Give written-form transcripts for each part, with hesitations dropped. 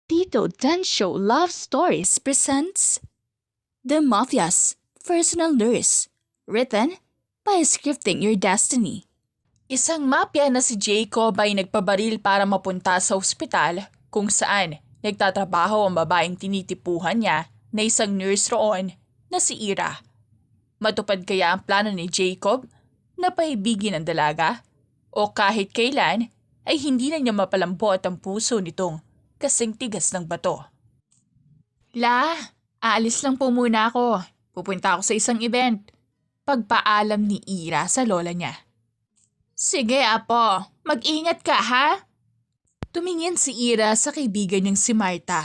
Tito Densho Love Stories presents The Mafia's Personal Nurse, written by Scripting Your Destiny. Isang mafia na si Jacob ay nagpabaril para mapunta sa ospital kung saan nagtatrabaho ang babaeng tinitipuhan niya na isang nurse roon na si Ira. Matupad kaya ang plano ni Jacob na paibigin ang dalaga? O kahit kailan ay hindi na niya mapalambot ang puso nitong kasing tigas ng bato? Aalis lang po muna ako. Pupunta ako sa isang event. Pagpaalam ni Ira sa lola niya. Sige, Apo. Mag-ingat ka, ha? Tumingin si Ira sa kaibigan niyang si Marta.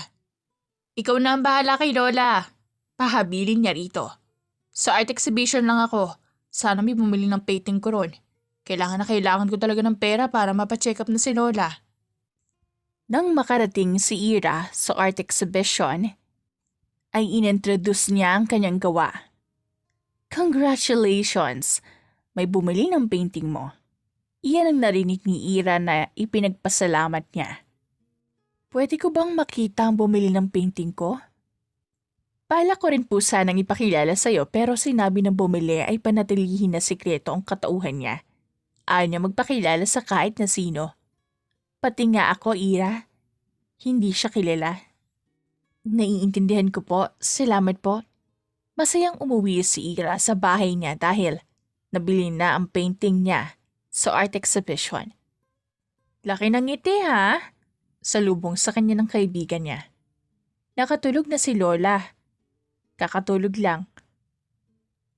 Ikaw na ang bahala kay Lola. Pahabilin niya rito. Sa art exhibition lang ako. Sana may bumili ng painting ko ron. Kailangan ko talaga ng pera para mapacheck up na si Lola. Nang makarating si Ira sa art exhibition, ay inintroduce niya ang kanyang gawa. Congratulations! May bumili ng painting mo. Iyan ang narinig ni Ira na ipinagpasalamat niya. Pwede ko bang makita ang bumili ng painting ko? Balak ko rin po sanang ipakilala sa'yo pero sinabi ng bumili ay panatilihin na sikreto ang katauhan niya. Ayaw niya magpakilala sa kahit na sino. Pati nga ako, Ira. Hindi siya kilala. Naiintindihan ko po. Salamat po. Masayang umuwi si Ira sa bahay niya dahil nabili na ang painting niya sa art exhibition. Laki ng ngiti, ha? Salubong sa kanya ng kaibigan niya. Nakatulog na si Lola. Kakatulog lang.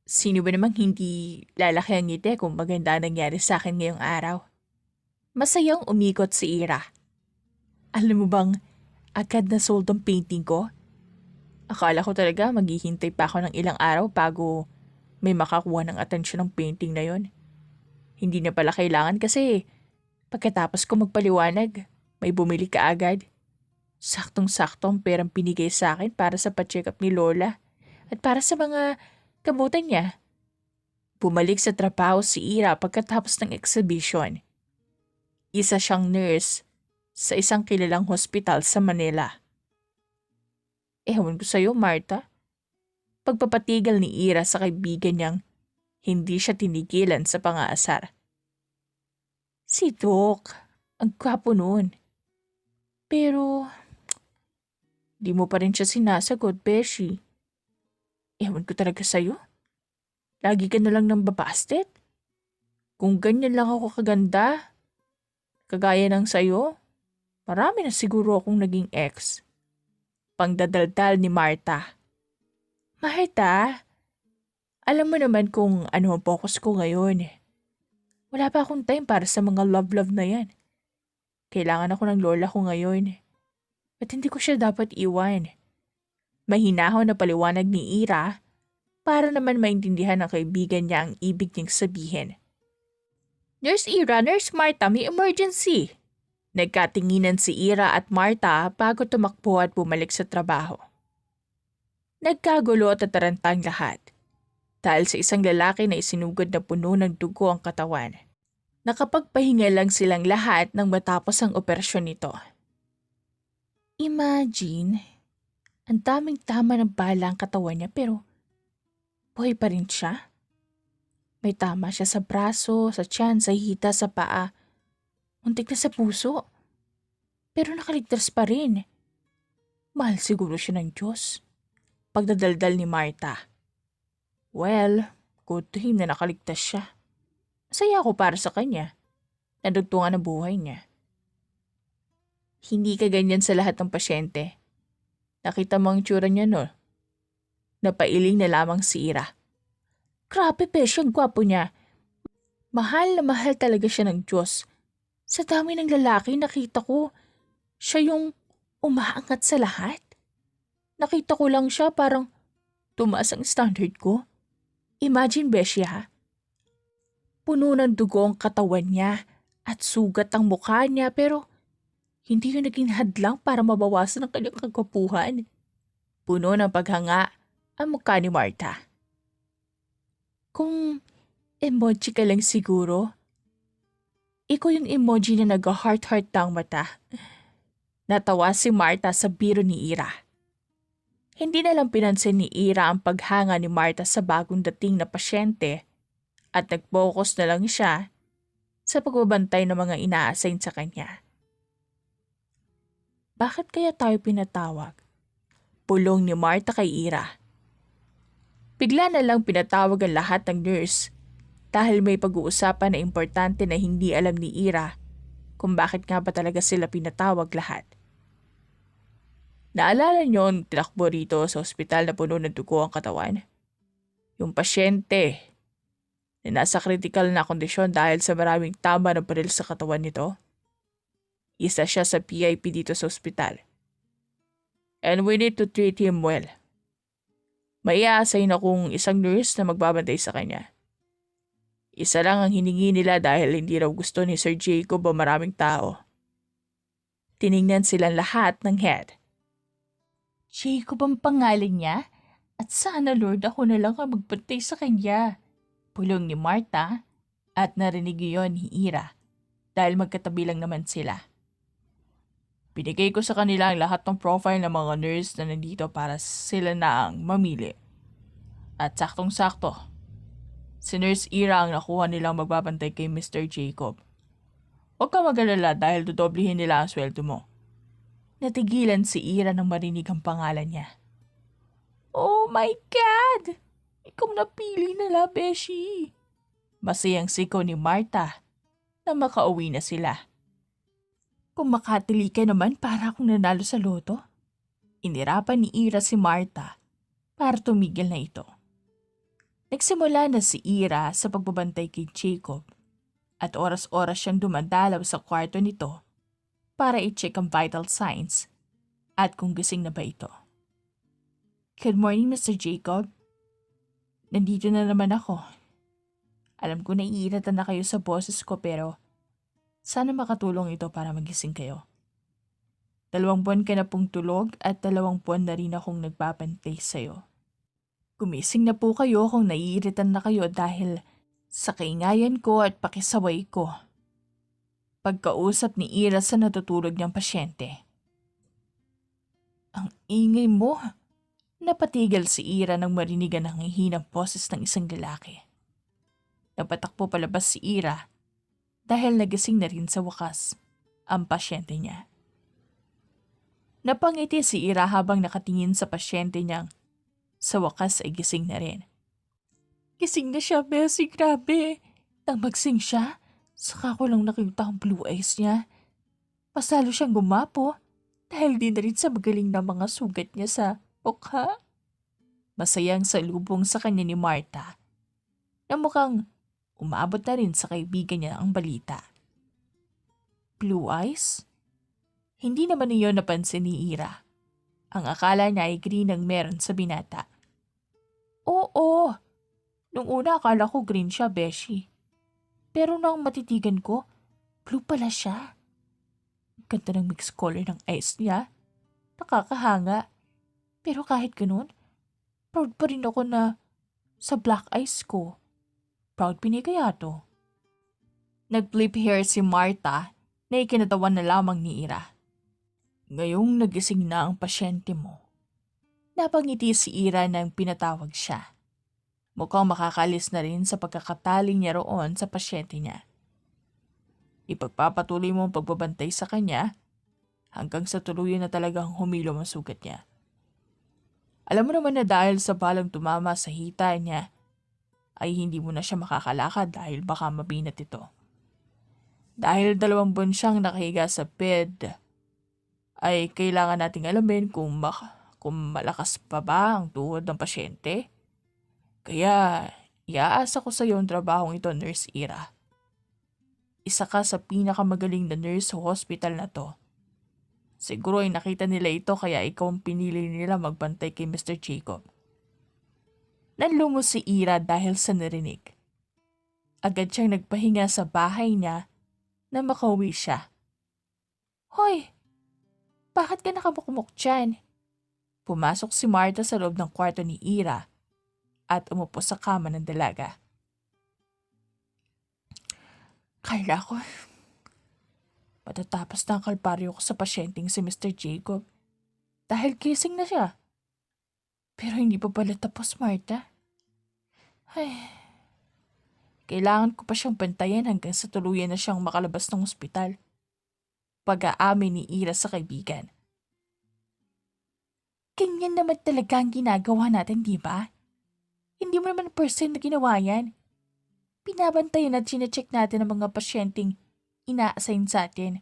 Sino ba namang hindi lalaki ang ngiti kung maganda nangyari sa akin ngayong araw? Masayang umikot si Ira. Alam mo bang agad na sold ang painting ko? Akala ko talaga maghihintay pa ako ng ilang araw bago may makakuha ng atensyon ng painting na yon. Hindi na pala kailangan kasi pagkatapos ko magpaliwanag, may bumili ka agad. Saktong-sakto ang perang pinigay sa akin para sa pa-check up ni Lola at para sa mga kamutan niya. Bumalik sa trabaho si Ira pagkatapos ng exhibition. Isa siyang nurse sa isang kilalang hospital sa Manila. Ewan ko sa'yo, Marta. Pagpapatigal ni Ira sa kaibigan niyang hindi siya tinigilan sa pang-aasar. Si Doc, ang gwapo nun. Pero, di mo pa rin siya sinasagot, Beshi. Ewan ko talaga sa'yo. Lagi ka na lang nang babastet. Kung ganyan lang ako kaganda, kagaya ng sa'yo, marami na siguro akong naging ex. Pangdadaldal ni Marta. Marta, alam mo naman kung ano ang focus ko ngayon. Wala pa akong time para sa mga love-love na yan. Kailangan ako ng lola ko ngayon. At hindi ko siya dapat iwan. Mahinahon na paliwanag ni Ira para naman maintindihan ng kaibigan niya ang ibig niyang sabihin. Nurse Ira, Nurse Marta, may emergency. Nagkatinginan si Ira at Marta bago tumakbo at bumalik sa trabaho. Nagkagulo at tatarantang lahat dahil sa isang lalaki na isinugod na puno ng dugo ang katawan. Nakapagpahinga lang silang lahat nang matapos ang operasyon nito. Imagine, ang daming tama ng bala ang katawan niya pero buhay pa rin siya. May tama siya sa braso, sa tiyan, sa hita, sa paa. Muntik na sa puso. Pero nakaligtas pa rin. Mahal siguro siya ng Diyos. Pagdadaldal ni Marta. Well, good to him na nakaligtas siya. Masaya ako para sa kanya. Nadugtungan ang buhay niya. Hindi ka ganyan sa lahat ng pasyente. Nakita mo ang tsura niya, no? Napailing na lamang si Ira. Grabe, Besh, ang gwapo niya. Mahal na mahal talaga siya ng Diyos. Sa dami ng lalaki nakita ko, siya yung umaangat sa lahat. Nakita ko lang siya parang tumaas ang standard ko. Imagine, Beshi ha, puno ng dugo ang katawan niya at sugat ang mukha niya pero hindi yun naging hadlang para mabawasan ang kanyang kagwapuhan. Puno ng paghanga ang mukha ni Marta. Kung emoji ka lang siguro, ikaw yung emoji na nag-heart-heart ng mata. Natawa si Marta sa biro ni Ira. Hindi na lang pinansin ni Ira ang paghanga ni Marta sa bagong dating na pasyente at nag-focus na lang siya sa pagbabantay ng mga ina-assign sa kanya. Bakit kaya tayo pinatawag? Pulong ni Marta kay Ira. Bigla na lang pinatawag ang lahat ng nurse dahil may pag-uusapan na importante na hindi alam ni Ira kung bakit nga ba talaga sila pinatawag lahat. Naalala niyo ang tinakbo rito sa ospital na puno ng dugo ang katawan? Yung pasyente na nasa critical na kondisyon dahil sa maraming tama ng baril sa katawan nito? Isa siya sa PIP dito sa ospital. And we need to treat him well. May i-assign akong isang nurse na magbabantay sa kanya. Isa lang ang hiningi nila dahil hindi raw gusto ni Sir Jacob ang maraming tao. Tiningnan silang lahat ng head. Jacob ang pangalan niya? At sana Lord ako na lang ang magbantay sa kanya. Pulong ni Marta at narinig yun ni Ira dahil magkatabi lang naman sila. Binigay ko sa kanila ang lahat ng profile ng mga nurse na nandito para sila na ang mamili. At saktong-sakto, si Nurse Ira ang nakuha nilang magbabantay kay Mr. Jacob. Huwag ka mag-alala dahil dodoblihin nila ang sweldo mo. Natigilan si Ira nang marinig ang pangalan niya. Oh my God! Ikaw napili na Beshi. Masayang sikaw ni Marta na makauwi na sila. Kung makatili ka naman para akong nanalo sa loto. Inirapan ni Ira si Marta para tumigil na ito. Nagsimula na si Ira sa pagbabantay kay Jacob at oras-oras siyang dumadalaw sa kwarto nito para i-check ang vital signs at kung gising na ba ito. Good morning, Mr. Jacob. Nandito na naman ako. Alam ko na iiratan na kayo sa boses ko pero sana makatulong ito para magising kayo. 2 buwan ka na pong tulog at 2 buwan na rin akong nagpapantay sa'yo. Gumising na po kayo kung naiiritan na kayo dahil sa kaingayan ko at pakisaway ko. Pagkausap ni Ira sa natutulog niyang pasyente. Ang ingay mo! Napatigil si Ira nang marinigan ang hihinang boses ng isang lalaki. Napatakbo palabas si Ira dahil nagising na rin sa wakas ang pasyente niya. Napangiti si Ira habang nakatingin sa pasyente niyang sa wakas ay gising na rin. Gising na siya, Bessie, grabe. Nang magsing siya, saka ko lang nakita ang blue eyes niya. Pasalo siyang gumapo dahil din na rin sa magaling na mga sugat niya sa mukha. Masayang salubong sa kanya ni Marta na mukhang umabot na rin sa kaibigan niya ang balita. Blue eyes? Hindi naman niyon napansin ni Ira. Ang akala niya ay green ang meron sa binata. Oo, nung una akala ko green siya, Beshi. Pero nang matitigan ko, blue pala siya. Ganda ng mixed color ng eyes niya. Nakakahanga. Pero kahit ganun, proud pa rin ako na sa black eyes ko. Proud pinay kaya to. Nag-flip hair si Marta na ikinatawan na lamang ni Ira. Ngayong nagising na ang pasyente mo. Napangiti si Ira nang pinatawag siya. Mukhang makakalis na rin sa pagkakataling niya roon sa pasyente niya. Ipagpapatuloy mo ang pagbabantay sa kanya hanggang sa tuluyan na talagang humilom ang sugat niya. Alam mo naman na dahil sa balang tumama sa hita niya, ay hindi mo na siya makakalakad dahil baka mabinat ito. Dahil 2 buwan siyang nakahiga sa bed, ay kailangan nating alamin kung malakas pa ba ang tuhod ng pasyente. Kaya, iaasa ko sa iyo ang trabahong ito, Nurse Ira. Isa ka sa pinakamagaling na nurse sa hospital na to. Siguro ay nakita nila ito kaya ikaw ang pinili nila magbantay kay Mr. Jacob. Nanlungo si Ira dahil sa narinig. Agad siyang nagpahinga sa bahay niya na makauwi siya. Hoy! Bakit ka nakabukmok dyan? Pumasok si Marta sa loob ng kwarto ni Ira at umupo sa kama ng dalaga. Kala ko, matatapos na ang kalbaryo ko sa pasyenteng si Mr. Jacob dahil gising na siya. Pero hindi pa pala tapos, Marta. Ay, kailangan ko pa siyang bantayan hanggang sa tuluyan na siyang makalabas ng ospital. Pag-aamin ni Ira sa kaibigan. Ganyan naman talaga ang ginagawa natin, di ba? Hindi mo naman person na ginawa yan. Binabantayan at sinecheck natin ang mga pasyenteng ina-assign sa atin.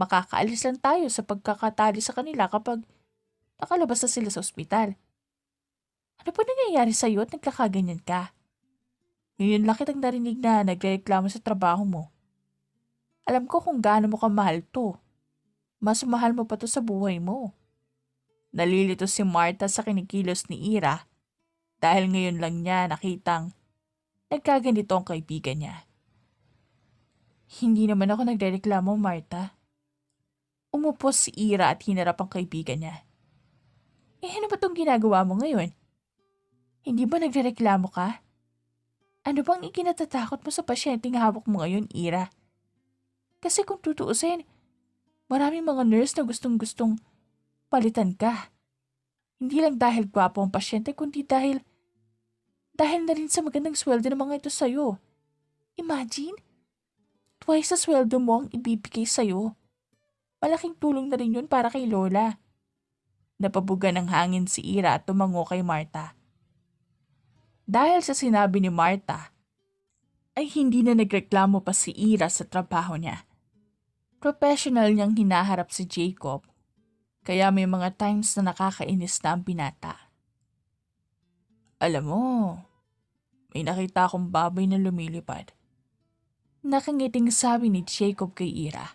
Makakaalis lang tayo sa pagkakatali sa kanila kapag nakalabas na sila sa ospital. Ano pa nangyayari sa'yo at nagkakaganyan ka? Ngayon lang kitang narinig na nagreklamo sa trabaho mo. Alam ko kung gaano mo kamahal to. Mas mahal mo pa to sa buhay mo. Nalilito si Marta sa kinikilos ni Ira dahil ngayon lang niya nakitang nagkaganito ang kaibigan niya. Hindi naman ako nagrereklamo, Marta. Umupo si Ira at hinarap ang kaibigan niya. Ano ba itong ginagawa mo ngayon? Hindi ba nagrereklamo ka? Ano bang ikinatatakot mo sa pasyenteng hawak mo ngayon, Ira? Kasi kung tutuusin, maraming mga nurse na gustong-gustong palitan ka. Hindi lang dahil gwapo ang pasyente, kundi dahil na rin sa magandang sweldo ng mga ito sa'yo. Imagine, twice sa sweldo mo ang ibibigay sa'yo. Malaking tulong na rin yun para kay Lola. Napabuga ng hangin si Ira at tumango kay Marta. Dahil sa sinabi ni Marta, ay hindi na nagreklamo pa si Ira sa trabaho niya. Professional niyang hinaharap si Jacob, kaya may mga times na nakakainis na ang binata. Alam mo, may nakita akong baboy na lumilipad. Nakangiting sabi ni Jacob kay Ira.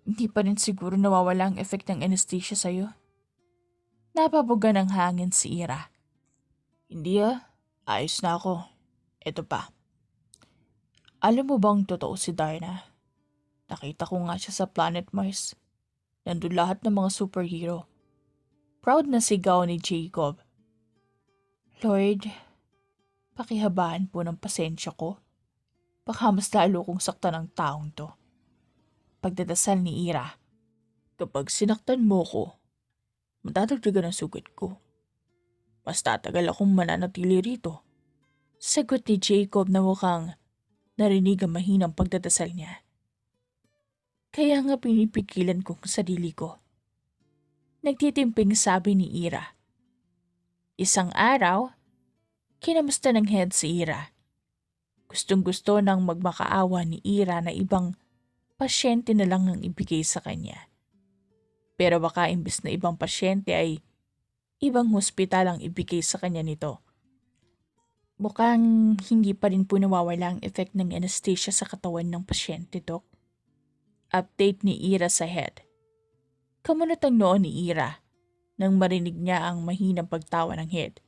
Hindi pa rin siguro nawawala ang effect ng anesthesia sa'yo. Napabuga ng hangin si Ira. Hindi ayos na ako. Ito pa. Alam mo bang totoo si Darna? Nakita ko nga siya sa Planet Mars. Nandun lahat ng mga superhero. Proud na sigaw ni Jacob. Lord, pakihabaan po ng pasensya ko. Baka mas lalo kong saktan ng taong to. Pagdadasal ni Ira. Kapag sinaktan mo ko, madadagdagan ang sugat ko. Mas tatagal akong mananatili rito. Sagot ni Jacob na mukhang narinig ang mahinang pagdadasal niya. Kaya nga pinipigilan kong sarili ko. Nagtitimping sabi ni Ira. Isang araw, kinamusta ng head si Ira. Gustong-gusto nang magmakaawa ni Ira na ibang pasyente na lang ang ibigay sa kanya. Pero baka imbes na ibang pasyente ay ibang hospital ang ibigay sa kanya nito. Mukhang hindi pa rin po nawawala ang effect ng anesthesia sa katawan ng pasyente, Dok. Update ni Ira sa head. Kamunot ang noo ni Ira nang marinig niya ang mahinang pagtawa ng head.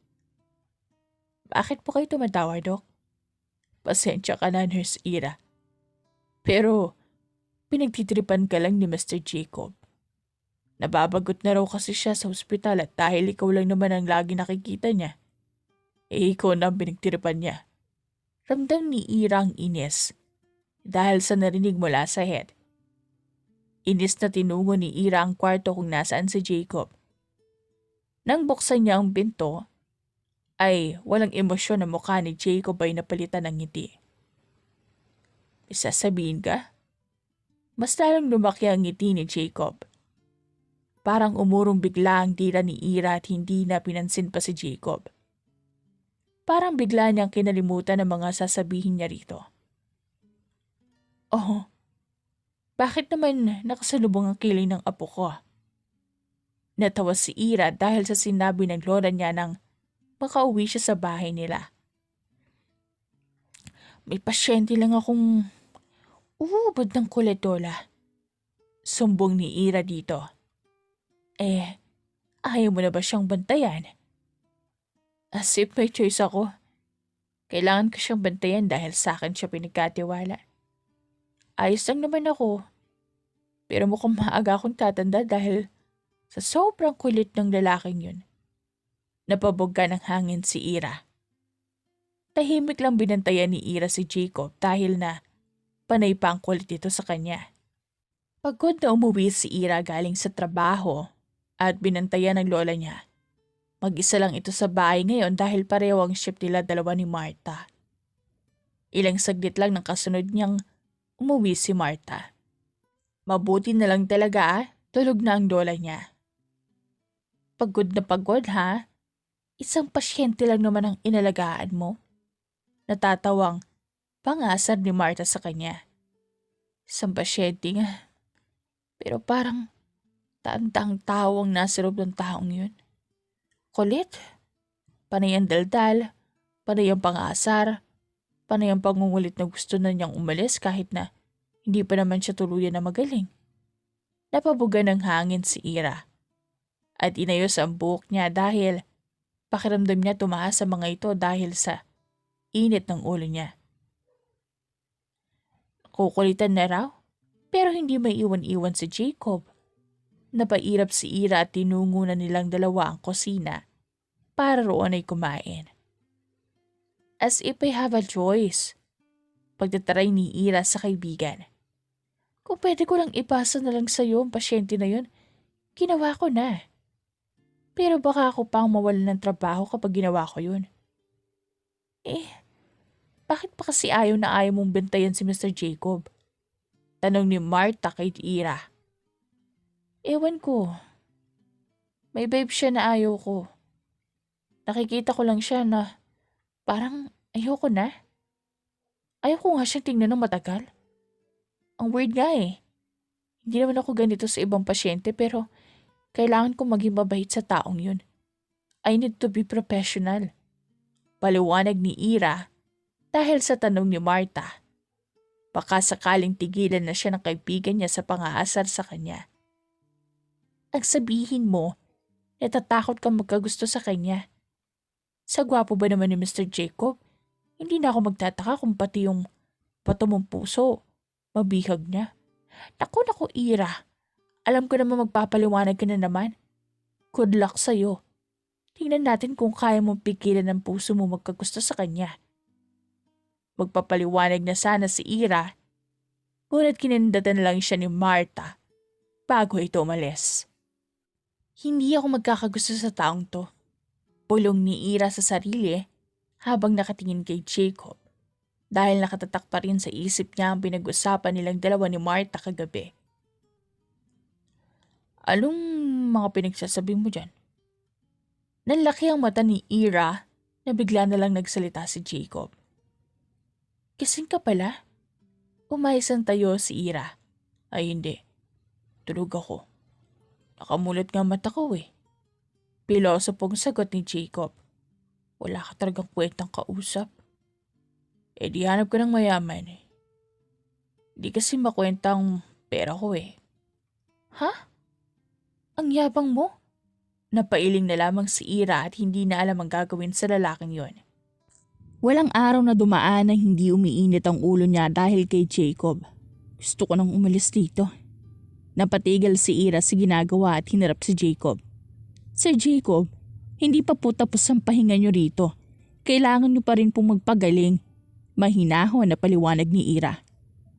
Bakit po kayo tumatawa, Dok? Pasensya ka na, Nurse Ira. Pero pinagtitripan ka lang ni Mr. Jacob. Nababagot na raw kasi siya sa ospital at dahil ikaw lang naman ang lagi nakikita niya, ikaw na ang pinagtiripan niya. Ramdam ni Ira ang inis dahil sa narinig mula sa head. Inis na tinungo ni Ira ang kwarto kung nasaan si Jacob. Nang buksan niya ang pinto, ay walang emosyon na mukha ni Jacob ay napalitan ng ngiti. May sasabihin ka? Mas lalong lumaki ang ngiti ni Jacob. Parang umurong bigla ang dila ni Ira at hindi na pinansin pa si Jacob. Parang bigla niyang kinalimutan ang mga sasabihin niya rito. Oh, bakit naman nakasalubong ang kilay ng apo ko? Natawa si Ira dahil sa sinabi ng lola niya nang makauwi siya sa bahay nila. May pasyente lang akong ubod ng kulit, Lola. Sumbong ni Ira dito. Ayaw mo na ba siyang bantayan? As if may choice ako. Kailangan ko siyang bantayan dahil sa akin siya pinagkatiwala. Ayos lang naman ako. Pero mukhang maaga akong tatanda dahil sa sobrang kulit ng lalaking yun. Napabugga ng hangin si Ira. Tahimik lang binantayan ni Ira si Jacob dahil na panay pa ang kulit ito sa kanya. Pagod na umuwi si Ira galing sa trabaho at binantayan ng lola niya. Mag-isa lang ito sa bahay ngayon dahil pareho ang shift nila dalawa ni Martha. Ilang saglit lang ng kasunod niyang umuwi si Martha. Mabuti na lang talaga, tulog na ang lola niya. Pagod na pagod ha? Isang pasyente lang naman ang inalagaan mo. Natatawang pangasar ni Martha sa kanya. Isang pasyente nga. Pero parang taang-taang tao ang nasa loob ng taong yun. Kulit, panay ang daldal, panay ang pangasar, panay ang pangungulit na gusto na niyang umalis kahit na hindi pa naman siya tuluyan na magaling. Napabuga ng hangin si Ira. At inayos ang buhok niya dahil pakiramdam niya tumaas sa mga ito dahil sa init ng ulo niya. Kukulitan na raw, pero hindi may iwan-iwan si Jacob. Napairap si Ira at tinungo na nilang dalawa ang kusina para roon ay kumain. As if I have a choice. Pagtataray ni Ira sa kaibigan. Kung pwede ko lang ipasa na lang sa'yo ang pasyente na yun, ginawa ko na. Pero baka ako pang mawalan ng trabaho kapag ginawa ko yun. Bakit pa kasi ayaw na ayaw mong bentayan si Mr. Jacob? Tanong ni Martha kay Ira. Ewan ko. May vibe siya na ayaw ko. Nakikita ko lang siya na parang ayoko na. Ayaw ko nga siyang tingnan ng matagal. Ang weird nga eh. Hindi naman ako ganito sa ibang pasyente pero kailangan ko maging mabait sa taong yun. I need to be professional. Paliwanag ni Ira dahil sa tanong ni Martha. Baka sakaling tigilan na siya ng kaibigan niya sa pangaasar sa kanya. Ang sabihin mo, natatakot kang magkagusto sa kanya. Sa gwapo ba naman ni Mr. Jacob, hindi na ako magtataka kung pati yung bato mong puso, mabihag niya. Naku, Ira. Alam ko naman magpapaliwanag ka na naman. Good luck sa'yo. Tingnan natin kung kaya mong pigilan ng puso mo magkagusto sa kanya. Magpapaliwanag na sana si Ira, ngunit kinindatan lang siya ni Martha bago ito umalis. Hindi ako magkakagusto sa taong to. Bulong ni Ira sa sarili habang nakatingin kay Jacob dahil nakatatak pa rin sa isip niya ang pinag-usapan nilang dalawa ni Martha kagabi. Anong mga pinagsasabi mo dyan? Nanlaki ang mata ni Ira na bigla na lang nagsalita si Jacob. Kasing ka pala? Umayos ang tayo si Ira. Ay hindi. Tulog ako. Nakamulat nga mata ko eh. Pilosopong sagot ni Jacob. Wala ka talagang kwentang kausap. Di hanap ka ng mayaman eh. Di kasi makwentang pera ko eh. Ha? Ang yabang mo? Napailing na lamang si Ira at hindi na alam ang gagawin sa lalaking yon. Walang araw na dumaan na hindi umiinit ang ulo niya dahil kay Jacob. Gusto ko nang umalis dito. Napatigil si Ira sa ginagawa at hinarap si Jacob. Sir Jacob, hindi pa po tapos ang pahinga niyo rito. Kailangan niyo pa rin pong magpagaling. Mahinahon na paliwanag ni Ira.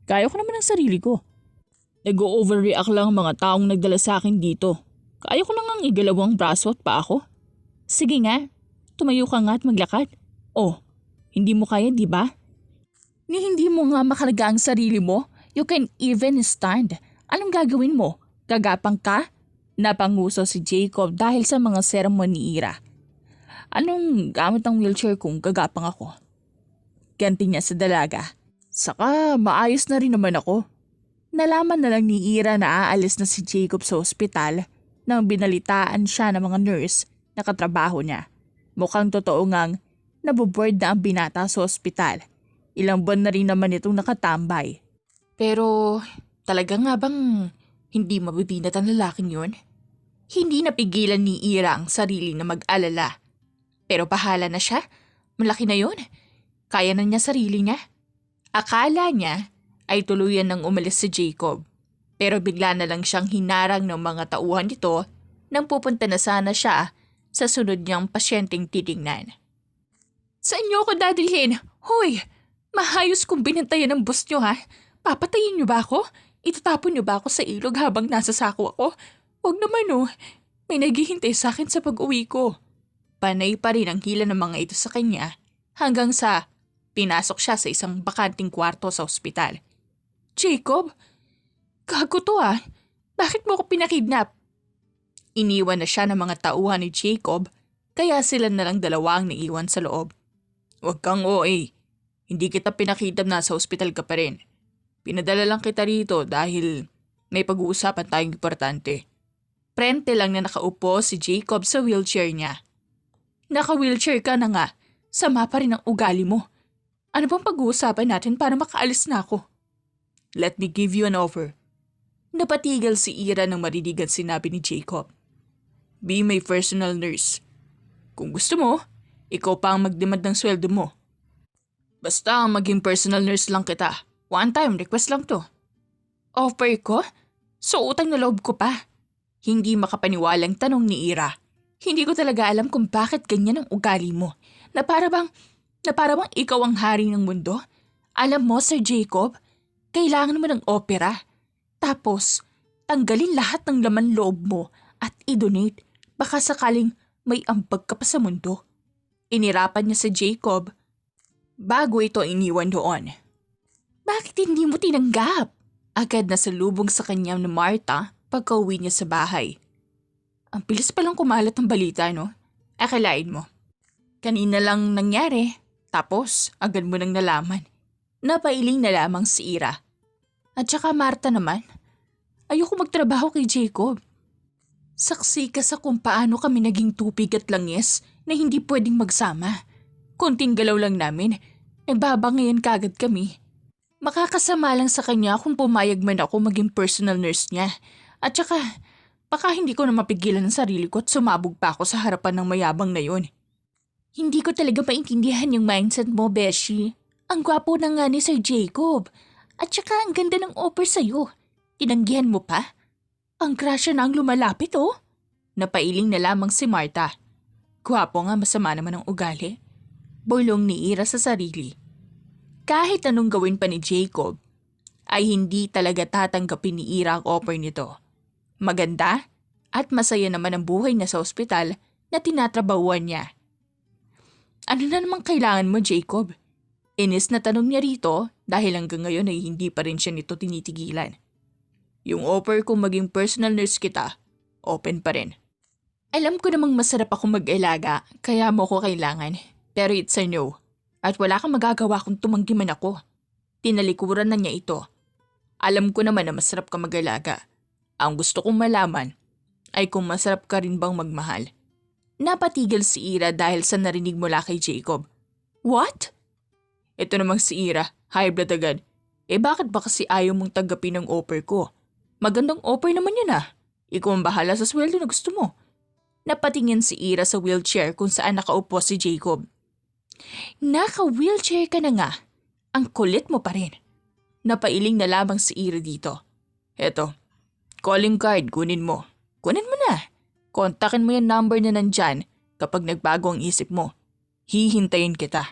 Kaya ko naman ang sarili ko. Nag-overreact lang ang mga taong nagdala sa akin dito. Kaya ko lang ang igalawang braso at pa ako. Sige nga, tumayo ka nga at maglakad. Oh, hindi mo kaya di ba? Ni hindi mo nga makalaga ang sarili mo, you can even stand. Anong gagawin mo? Gagapang ka? Napanguso si Jacob dahil sa mga sermon ni Ira. Anong gamit ng wheelchair kung gagapang ako? Ganti niya sa dalaga. Saka maayos na rin naman ako. Nalaman na lang ni Ira na aalis na si Jacob sa ospital nang binalitaan siya ng mga nurse na katrabaho niya. Mukhang totoo ngang naboboard na ang binata sa ospital. Ilang buwan na rin naman itong nakatambay. Pero talaga nga bang hindi mabibinat ang lalaking yun? Hindi napigilan ni Ira ang sarili na mag-alala. Pero bahala na siya. Malaki na yun. Kaya na niya sarili niya. Akala niya ay tuluyan nang umalis si Jacob. Pero bigla na lang siyang hinarang ng mga tauhan nito nang pupunta na sana siya sa sunod niyang pasyenteng titingnan. Saan niyo ako dadalhin? Hoy! Mahayos kong binantayan ng boss niyo ha? Papatayin niyo ba ako? Itatapon niyo ba ako sa ilog habang nasa sako ako? Huwag naman oh. May naghihintay sa akin sa pag-uwi ko. Panay pa rin ang hila ng mga ito sa kanya hanggang sa pinasok siya sa isang bakanting kwarto sa ospital. Jacob? Gago to ah. Bakit mo ako pinakidnap? Iniwan na siya ng mga tauhan ni Jacob kaya sila na lang dalawang naiwan sa loob. Huwag kang OA. Hindi kita pinakidnap na sa ospital ka pa rin. Pinadala lang kita rito dahil may pag-uusapan tayong importante. Prente lang na nakaupo si Jacob sa wheelchair niya. Naka-wheelchair ka na nga. Sama pa rin ang ugali mo. Ano bang pag-uusapan natin para makaalis na ako? Let me give you an offer. Napatigil si Ira nang marinig ang sinabi ni Jacob. Be my personal nurse. Kung gusto mo, ikaw pa ang magdemand ng sweldo mo. Basta maging personal nurse lang kita. One-time request lang to. Offer ko? So utang na loob ko pa. Hindi makapaniwalang tanong ni Ira. Hindi ko talaga alam kung bakit ganyan ang ugali mo. Na para bang ikaw ang hari ng mundo? Alam mo, Sir Jacob, kailangan mo ng opera. Tapos, tanggalin lahat ng laman loob mo at i-donate. Baka sakaling may ambag ka pa sa mundo. Inirapan niya si Jacob bago ito iniwan doon. Bakit hindi mo tinanggap? Agad na salubong sa kanya ni Marta pagka-uwi niya sa bahay. Ang bilis palang kumalat ng balita, no? Akalain mo. Kanina lang nangyari, tapos agad mo nang nalaman. Napailing na lamang si Ira. At saka Marta naman, ayoko magtrabaho kay Jacob. Saksi ka sa kung paano kami naging tupig at langis na hindi pwedeng magsama. Konting galaw lang namin, nagbabangayan kagad kami. Makakasama lang sa kanya kung pumayag man ako maging personal nurse niya. At saka, baka hindi ko na mapigilan ang sarili ko at sumabog pa ako sa harapan ng mayabang na yun. Hindi ko talaga maintindihan yung mindset mo, Beshi. Ang gwapo na nga ni Sir Jacob. At saka ang ganda ng offer sa'yo. Tinanggihan mo pa? Ang grasya na ang lumalapit oh. Napailing na lamang si Marta. Gwapo nga, masama naman ang ugali. Bulong ni Ira sa sarili. Kahit anong gawin pa ni Jacob, ay hindi talaga tatanggapin ni Ira ang offer nito. Maganda at masaya naman ang buhay niya sa ospital na tinatrabahuan niya. Ano na namang kailangan mo, Jacob? Inis na tanong niya rito dahil hanggang ngayon ay hindi pa rin siya nito tinitigilan. Yung offer kong maging personal nurse kita, open pa rin. Alam ko namang masarap ako mag-alaga kaya mo ko kailangan. Pero it's a no. At wala kang magagawa kung tumanggi man ako. Tinalikuran na niya ito. Alam ko naman na masarap ka mag-alaga. Ang gusto kong malaman ay kung masarap ka rin bang magmahal. Napatigil si Ira dahil sa narinig mula kay Jacob. What? Ito namang si Ira, high blood agad. Bakit ba kasi ayaw mong tanggapin ang offer ko? Magandang offer naman yun ah. Ikaw ang bahala sa sweldo na gusto mo. Napatingin si Ira sa wheelchair kung saan nakaupo si Jacob. Naka-wheelchair ka na nga. Ang kulit mo pa rin. Napailing na lamang si Ira dito. Eto, calling card, kunin mo. Kunin mo na. Kontakin mo yung number na nandyan kapag nagbago ang isip mo. Hihintayin kita.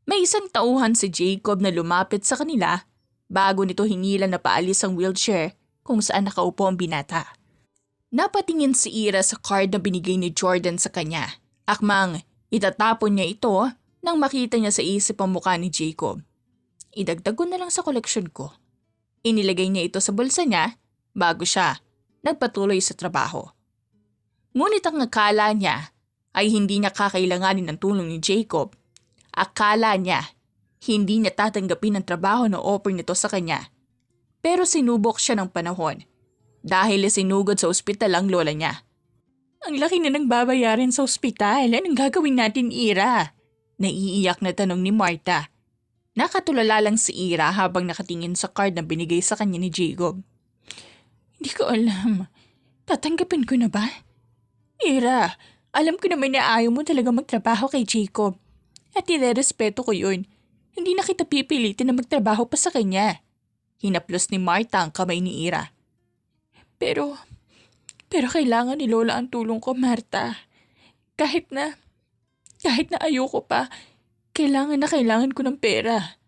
May isang tauhan si Jacob na lumapit sa kanila bago nito hinila na paalis ang wheelchair kung saan nakaupo ang binata. Napatingin si Ira sa card na binigay ni Jordan sa kanya. Akmang itatapon niya ito nang makita niya sa isip ang mukha ni Jacob. Idagdag ko na lang sa koleksyon ko. Inilagay niya ito sa bulsa niya bago siya nagpatuloy sa trabaho. Ngunit ang akala niya ay hindi niya kakailanganin ng tulong ni Jacob. Akala niya hindi niya tatanggapin ang trabaho na offer nito sa kanya. Pero sinubok siya ng panahon dahil sinugod sa ospital ang lola niya. Ang laki na nang babayarin sa ospital. Anong gagawin natin, Ira? Naiiyak na tanong ni Marta. Nakatulala lang si Ira habang nakatingin sa card na binigay sa kanya ni Jacob. Hindi ko alam. Tatanggapin ko na ba? Ira, alam ko naman na ayaw mo talaga magtrabaho kay Jacob. At irerespeto ko yun. Hindi na kita pipilitin na magtrabaho pa sa kanya. Hinaplos ni Marta ang kamay ni Ira. Pero kailangan ni Lola ang tulong ko, Marta. Kahit na ayoko pa, kailangan ko ng pera.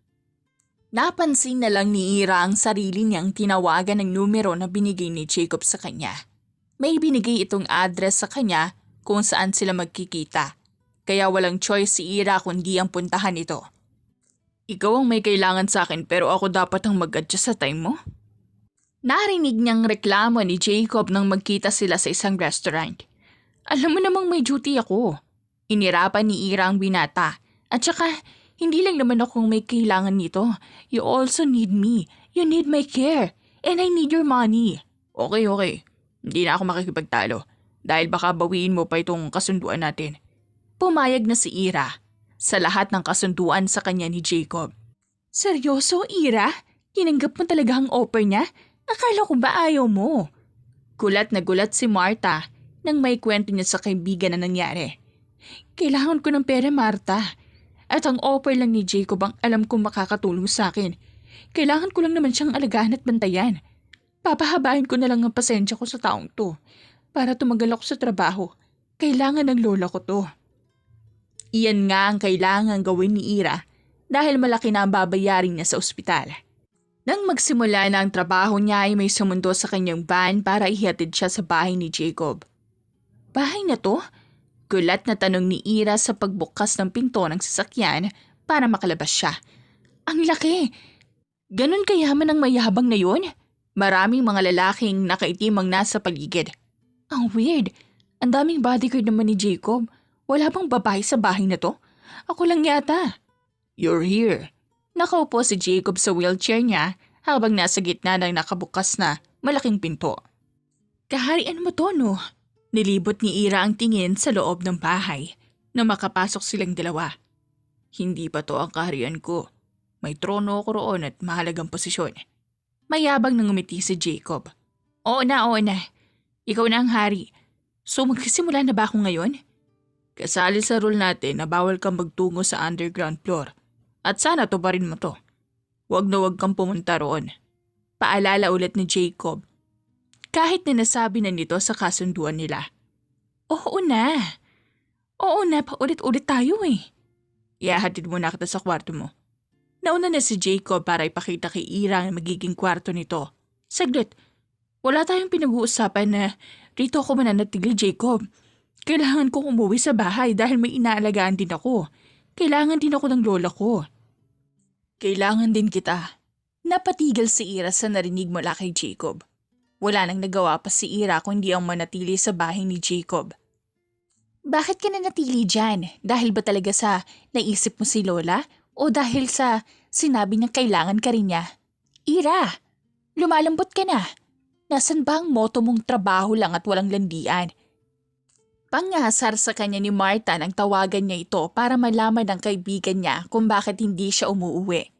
Napansin na lang ni Ira ang sarili niyang tinawagan ng numero na binigay ni Jacob sa kanya. May binigay itong address sa kanya kung saan sila magkikita. Kaya walang choice si Ira kundi ang puntahan ito. Ikaw ang may kailangan sa akin pero ako dapat ang mag-adjust sa time mo? Narinig niyang reklamo ni Jacob nang magkita sila sa isang restaurant. Alam mo namang may duty ako. Inirapan ni Ira ang binata. At saka, hindi lang naman akong may kailangan nito. You also need me. You need my care. And I need your money. Okay. Hindi na ako makikipagtalo. Dahil baka bawiin mo pa itong kasunduan natin. Pumayag na si Ira sa lahat ng kasunduan sa kanya ni Jacob. Seryoso, Ira? Tinanggap mo talaga ang offer niya? Akala ko ba ayaw mo? Gulat na gulat si Marta nang may kwento niya sa kaibigan na nangyari. Kailangan ko ng pera, Marta. At ang offer lang ni Jacob ang alam kong makakatulong sa akin. Kailangan ko lang naman siyang alagaan at bantayan. Papahabain ko na lang ang pasensya ko sa taong to. Para tumagal ako sa trabaho. Kailangan ng lola ko to. Iyan nga ang kailangan gawin ni Ira dahil malaki na ang babayarin niya sa ospital. Nang magsimula na ang trabaho niya ay may sumundo sa kanyang van para ihatid siya sa bahay ni Jacob. Bahay na to? Gulat na tanong ni Ira sa pagbukas ng pinto ng sasakyan para makalabas siya. Ang laki! Ganon kayaman ang mayabang na yun? Maraming mga lalaking nakaitim ang nasa paligid. Ang weird! Ang daming bodyguard naman ni Jacob. Wala bang babae sa bahay na to? Ako lang yata. You're here. Nakaupo si Jacob sa wheelchair niya habang nasa gitna ng nakabukas na malaking pinto. Kaharian mo to, no? Nilibot ni Ira ang tingin sa loob ng bahay na makapasok silang dalawa. Hindi pa to ang kaharian ko. May trono ako roon at mahalagang posisyon. Mayabang nang ngumiti si Jacob. Oo na. Ikaw na ang hari. So magsisimula na ba ako ngayon? Kasali sa rule natin na bawal kang magtungo sa underground floor. At sana to pa rin mo to. Huwag na huwag kang pumunta roon. Paalala ulit ni Jacob. Kahit na nasabi na nito sa kasunduan nila. Oo na, paulit-ulit tayo eh. Ihahatid mo na kita sa kwarto mo. Nauna na si Jacob para ipakita kay Ira ang magiging kwarto nito. Saglit, wala tayong pinag-uusapan na rito ako mananatili, Jacob. Kailangan kong umuwi sa bahay dahil may inaalagaan din ako. Kailangan din ako ng lola ko. Kailangan din kita. Napatigil si Ira sa narinig mula kay Jacob. Wala nang nagawa pa si Ira kundi ang manatili sa bahay ni Jacob. Bakit ka nanatili dyan? Dahil ba talaga sa naisip mo si Lola? O dahil sa sinabi niyang kailangan ka rin niya? Ira, lumalambot ka na. Nasaan ba ang motto mong trabaho lang at walang landian? Pangasar sa kanya ni Marta nang tawagan niya ito para malaman ng kaibigan niya kung bakit hindi siya umuuwi.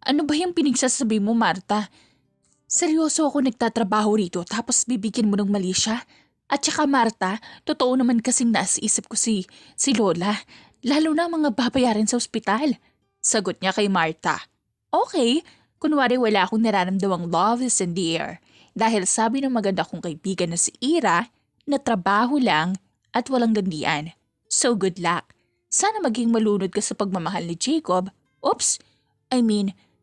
Ano ba yung pinagsasabi mo, Marta? Seryoso ako nagtatrabaho rito tapos bibigyan mo ng mali siya? At saka Marta, totoo naman kasing nasa isip ko si Lola. Lalo na mga babayaran sa ospital. Sagot niya kay Marta. Okay, kunwari wala akong nararamdamang love is in the air. Dahil sabi ng maganda kong kaibigan na si Ira na trabaho lang at walang gandian. So good luck. Sana maging malunod ka sa pagmamahal ni Jacob.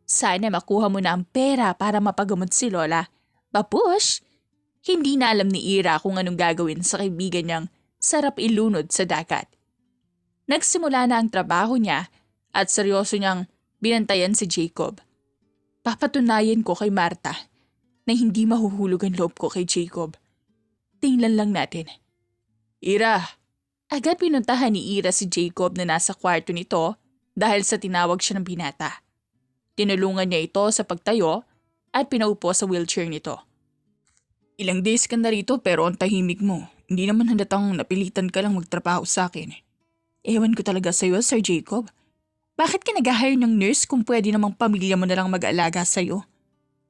Sana makuha mo na ang pera para mapagamot si Lola. Babush! Hindi na alam ni Ira kung anong gagawin sa kaibigan niyang sarap ilunod sa dagat. Nagsimula na ang trabaho niya at seryoso niyang binantayan si Jacob. Papatunayan ko kay Marta na hindi mahuhulog ang loob ko kay Jacob. Tingnan lang natin. Ira! Agad pinuntahan ni Ira si Jacob na nasa kwarto nito dahil sa tinawag siya ng binata. Tinulungan niya ito sa pagtayo at pinaupo sa wheelchair nito. Ilang days ka na rito pero ang tahimik mo. Hindi naman halatang napilitan ka lang magtrabaho sa akin. Ewan ko talaga sa iyo, Sir Jacob. Bakit ka nag-hire ng nurse kung pwede namang pamilya mo na lang mag-alaga sa'yo?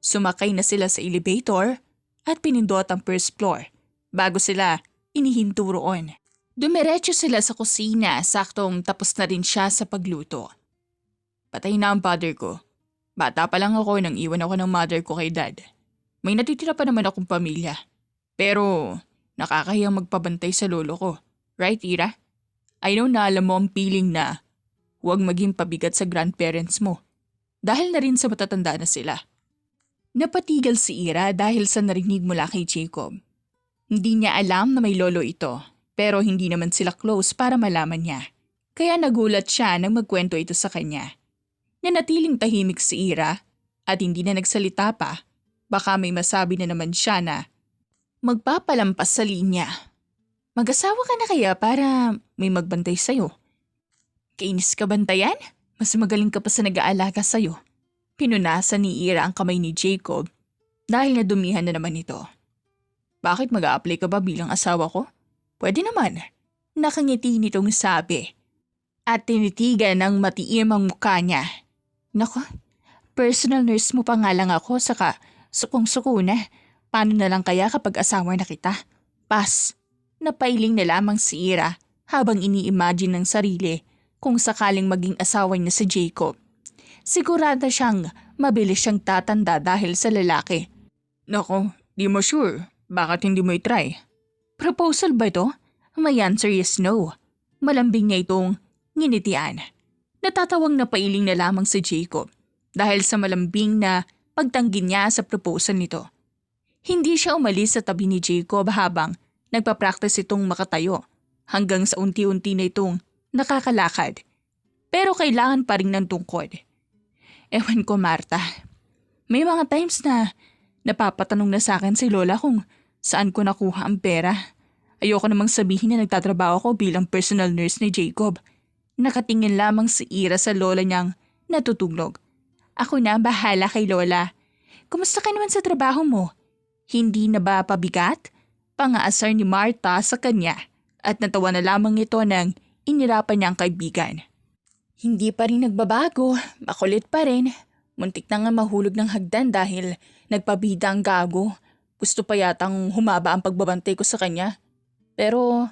Sumakay na sila sa elevator at pinindot ang first floor bago sila inihinto roon. Dumiretso sila sa kusina, saktong tapos na rin siya sa pagluto. Patay na ang father ko. Bata pa lang ako nang iwan ako ng mother ko kay dad. May natitira pa naman akong pamilya. Pero nakakahiyang magpabantay sa lolo ko. Right, Ira? I know na alam mo ang feeling na huwag maging pabigat sa grandparents mo. Dahil na rin sa matatanda na sila. Napatigal si Ira dahil sa narinig mula kay Jacob. Hindi niya alam na may lolo ito, pero hindi naman sila close para malaman niya. Kaya nagulat siya nang magkwento ito sa kanya. Nanatiling tahimik si Ira at hindi na nagsalita pa. Baka may masabi na naman siya na magpapalampas sa linya. Mag-asawa ka na kaya para may magbantay sa'yo? Kainis ka bantayan? Mas magaling ka pa sa nag-aalaga sa'yo. Pinunasan ni Ira ang kamay ni Jacob dahil nadumihan na naman ito. Bakit mag-a-apply ka ba bilang asawa ko? Pwede naman. Nakangiti nitong sabi. At tinitigan ng matiim ang mukha niya. Nako, personal nurse mo pa nga lang ako saka sukong-suko na. Paano na lang kaya kapag asawa na kita? Pas. Napailing na lamang si Ira habang ini-imagine ng sarili kung sakaling maging asawa niya si Jacob. Sigurado siyang mabilis siyang tatanda dahil sa lalaki. Nako, di mo sure. Bakit hindi mo i-try? Proposal ba ito? My answer is no. Malambing niya itong nginitian. Natatawang napailing na lamang si Jacob dahil sa malambing na pagtanggi niya sa proposal nito. Hindi siya umalis sa tabi ni Jacob habang nagpa-practice itong makatayo hanggang sa unti-unti na itong nakakalakad. Pero kailangan pa rin ng tungkod. Ewan ko, Marta. May mga times na napapatanong na sa akin si Lola kung saan ko nakuha ang pera. Ayoko namang sabihin na nagtatrabaho ko bilang personal nurse ni Jacob. Nakatingin lamang si Ira sa lola niyang natutulog. Ako na bahala kay Lola. Kumusta ka naman sa trabaho mo? Hindi na ba pabigat? Pangaasar ni Marta sa kanya at natawa na lamang ito ng inirapan niyang kaibigan. Hindi pa rin nagbabago, makulit pa rin. Muntik na nga mahulog ng hagdan dahil nagpabida ang gago. Gusto pa yatang humaba ang pagbabantay ko sa kanya. Pero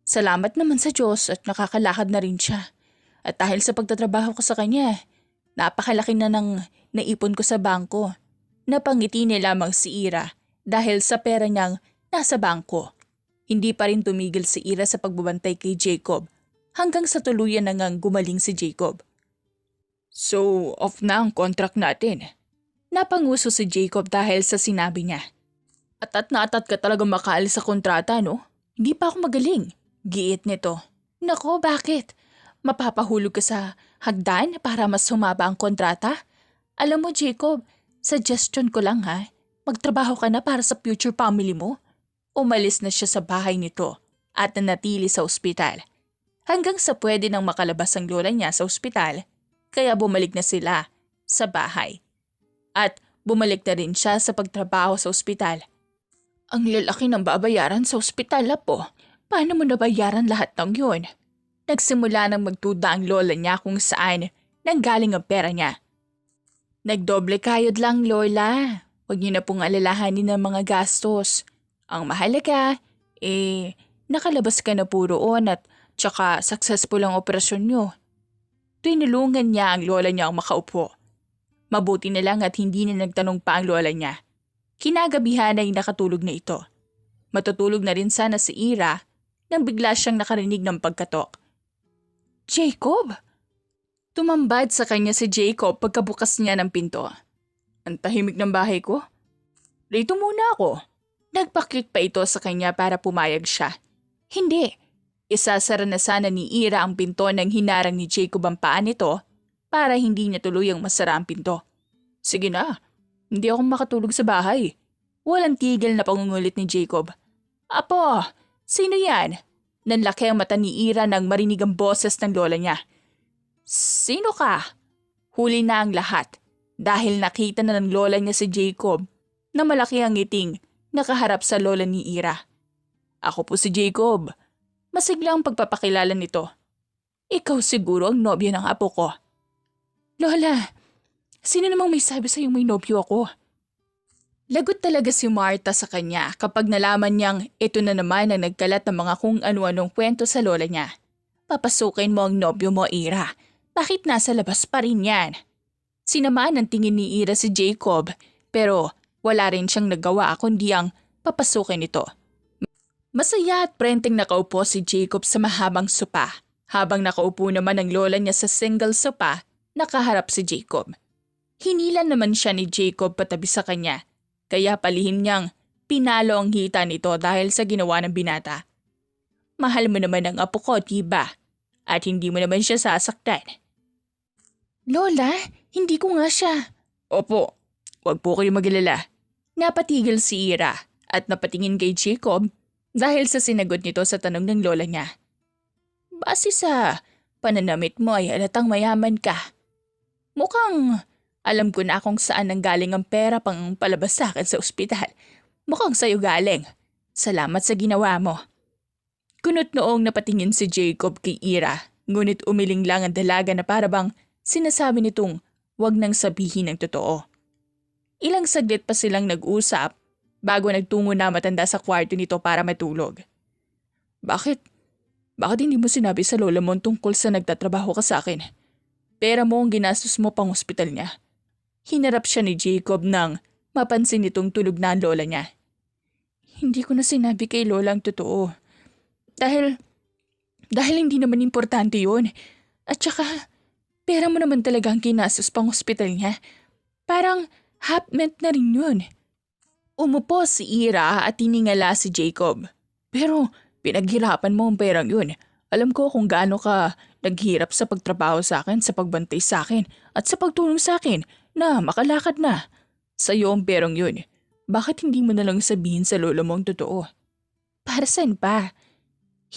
salamat naman sa Diyos at nakakalakad na rin siya. At dahil sa pagtatrabaho ko sa kanya, napakalaki na ng naipon ko sa bangko. Napangiti niya lamang si Ira dahil sa pera niyang nasa bangko. Hindi pa rin tumigil si Ira sa pagbabantay kay Jacob hanggang sa tuluyan na ngang gumaling si Jacob. So, off na ang contract natin. Napanguso si Jacob dahil sa sinabi niya. Atat na atat ka talaga makaalis sa kontrata, no? Hindi pa ako magaling. Giit nito. Nako, bakit? Mapapahulog ka sa hagdan para mas humaba ang kontrata? Alam mo, Jacob, suggestion ko lang ha. Magtrabaho ka na para sa future family mo. Umalis na siya sa bahay nito at nanatili sa ospital. Hanggang sa pwede nang makalabas ang lola niya sa ospital, kaya bumalik na sila sa bahay. At bumalik na rin siya sa pagtrabaho sa ospital. Ang lalaki ng babayaran sa ospital na po. Paano mo nabayaran lahat ng yun? Nagsimula nang magtuda ang lola niya kung saan nanggaling ang pera niya. Nagdoble kayod lang, Lola. Huwag niyo na pong alalahanin ng mga gastos. Ang mahalaga, nakalabas ka na po roon at tsaka successful ang operasyon niyo. Tinulungan niya ang lola niya ang makaupo. Mabuti na lang at hindi na nagtanong pa ang lola niya. Kinagabihan ay nakatulog na ito. Matutulog na rin sana si Ira nang bigla siyang nakarinig ng pagkatok. Jacob! Tumambad sa kanya si Jacob pagkabukas niya ng pinto. Ang tahimik ng bahay ko. Dito muna ako. Nagpaklik pa ito sa kanya para pumayag siya. Hindi. Isasara na sana ni Ira ang pinto nang hinarang ni Jacob ang paa nito para hindi niya tuluyang masara ang pinto. Sige na. Hindi ako makatulog sa bahay. Walang tigil na pangungulit ni Jacob. Apo, sino yan? Nanlaki ang mata ni Ira nang marinig ang boses ng lola niya. Sino ka? Huli na ang lahat dahil nakita na ng lola niya si Jacob na malaki ang ngiting nakaharap sa lola ni Ira. Ako po si Jacob. Masigla ang pagpapakilala nito. Ikaw siguro ang nobyo ng apo ko. Lola, sino namang may sabi sa'yong may nobyo ako? Lagot talaga si Marta sa kanya kapag nalaman niyang ito na naman ang nagkalat ng mga kung ano-anong kwento sa lola niya. Papasukin mo ang nobyo mo, Ira. Bakit nasa labas pa rin yan? Sinamaan ng tingin ni Ira si Jacob, pero wala rin siyang nagawa kundi ang papasukin ito. Masaya at prenteng nakaupo si Jacob sa mahabang sopa, habang nakaupo naman ang lola niya sa single sopa, nakaharap si Jacob. Hinilan naman siya ni Jacob patabi sa kanya, kaya palihim niyang pinalo ang hita nito dahil sa ginawa ng binata. Mahal mo naman ang apo ko, diba? At hindi mo naman siya sasaktan. Lola, hindi ko nga siya. Opo, wag po kayo mag-alala. Napatigil si Ira at napatingin kay Jacob dahil sa sinagot nito sa tanong ng lola niya. Base sa pananamit mo ay halatang mayaman ka. Mukhang alam ko na kung saan nanggaling ang pera pang palabas sa akin sa ospital. Mukhang sa'yo galing. Salamat sa ginawa mo. Kunot noong napatingin si Jacob kay Ira, ngunit umiling lang ang dalaga na parabang sinasabi nitong wag nang sabihin ang totoo. Ilang saglit pa silang nag-usap bago nagtungo na matanda sa kwarto nito para matulog. Bakit? Bakit hindi mo sinabi sa lola mo tungkol sa nagtatrabaho ka sa akin? Pera mo ang ginastos mo pang ospital niya. Hinarap siya ni Jacob nang mapansin nitong tulog na ang lola niya. Hindi ko na sinabi kay lola ang totoo. Dahil hindi naman importante yun. At saka, pera mo naman talaga ang ginastos pang ospital niya. Parang half-meant na rin yun. Umupo si Ira at tiningala si Jacob. Pero pinaghirapan mo ang perang yun. Alam ko kung gaano ka naghirap sa pagtrabaho sa akin, sa pagbantay sa akin, at sa pagtulong sa akin na makalakad na. Sa'yo ang perang yun. Bakit hindi mo na lang sabihin sa lolo mo ang totoo? Para saan pa?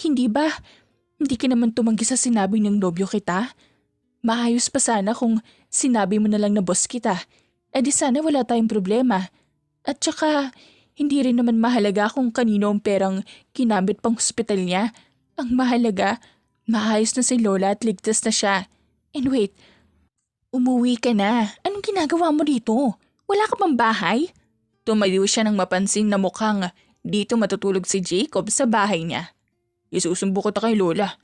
Hindi ba? Hindi ka naman tumanggi sa sinabi ng nobyo kita? Maayos pa sana kung sinabi mo na lang na boss kita. Eh di sana wala tayong problema. At saka, hindi rin naman mahalaga kung kanino ang perang kinamit pang hospital niya. Ang mahalaga, maayos na si Lola at ligtas na siya. And wait, umuwi ka na. Anong ginagawa mo dito? Wala ka pang bahay? Tumayo siya nang mapansin na mukhang dito matutulog si Jacob sa bahay niya. Isusumbo ko ta kay Lola.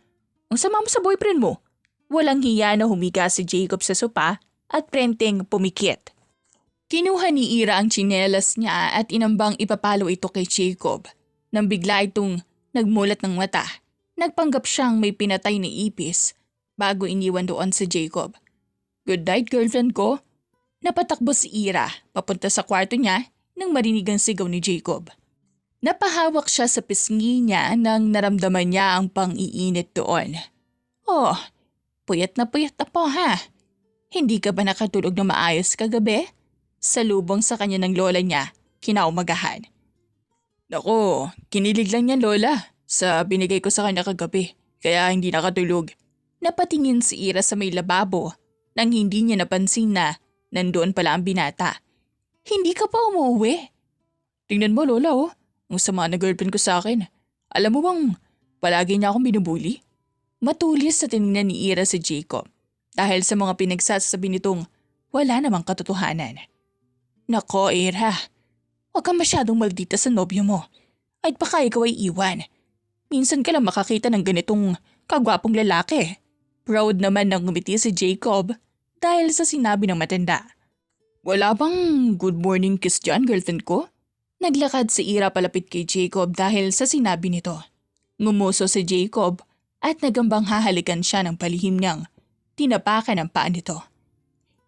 Ang sama mo sa boyfriend mo. Walang hiya na humiga si Jacob sa sopa at prenteng pumikit. Kinuha ni Ira ang tsinelas niya at inambang ipapalo ito kay Jacob. Nang bigla itong nagmulat ng mata, nagpanggap siyang may pinatay na ipis bago iniwan doon si Jacob. Good night, girlfriend ko. Napatakbo si Ira papunta sa kwarto niya nang marinig ang sigaw ni Jacob. Napahawak siya sa pisngi niya nang naramdaman niya ang pang-iinit doon. Oh, puyat na po ha. Hindi ka ba nakatulog na maayos kagabi? Salubong sa kanya ng lola niya, kinaumagahan. Naku, kinilig lang niyan lola sa binigay ko sa kanya kagabi, kaya hindi nakatulog. Napatingin si Ira sa may lababo nang hindi niya napansin na nandoon pala ang binata. Hindi ka pa umuwi? Tingnan mo lola oh, ang sama na girlfriend ko sa akin. Alam mo bang palagi niya akong binubuli? Matulis sa tinignan ni Ira si Jacob dahil sa mga pinagsasabi nitong wala namang katotohanan. Nako, Ira. Huwag kang masyadong maldita sa nobyo mo. At baka ikaw ay iwan. Minsan ka lang makakita ng ganitong kagwapong lalaki. Proud naman nang ngumiti si Jacob dahil sa sinabi ng matanda. Wala bang good morning kiss dyan, girlfriend ko? Naglakad si Ira palapit kay Jacob dahil sa sinabi nito. Ngumuso si Jacob at nagambang hahalikan siya ng palihim niyang tinapakan ang paa nito.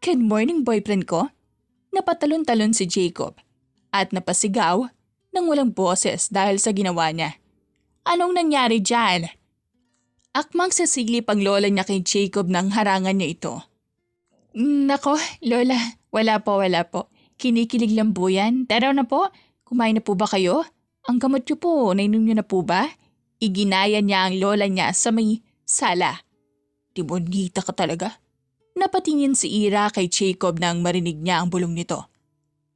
Good morning, boyfriend ko. Napatalon-talon si Jacob at napasigaw nang walang boses dahil sa ginawa niya. Anong nangyari dyan? Akmang sasilip ang lola niya kay Jacob nang harangan niya ito. Nako, lola, wala po. Kinikilig lang po yan. Tara na po, kumain na po ba kayo? Ang gamot niyo po, nainom niyo na po ba? Iginaya niya ang lola niya sa may sala. Timonita ka talaga? Napatingin si Ira kay Jacob nang marinig niya ang bulong nito.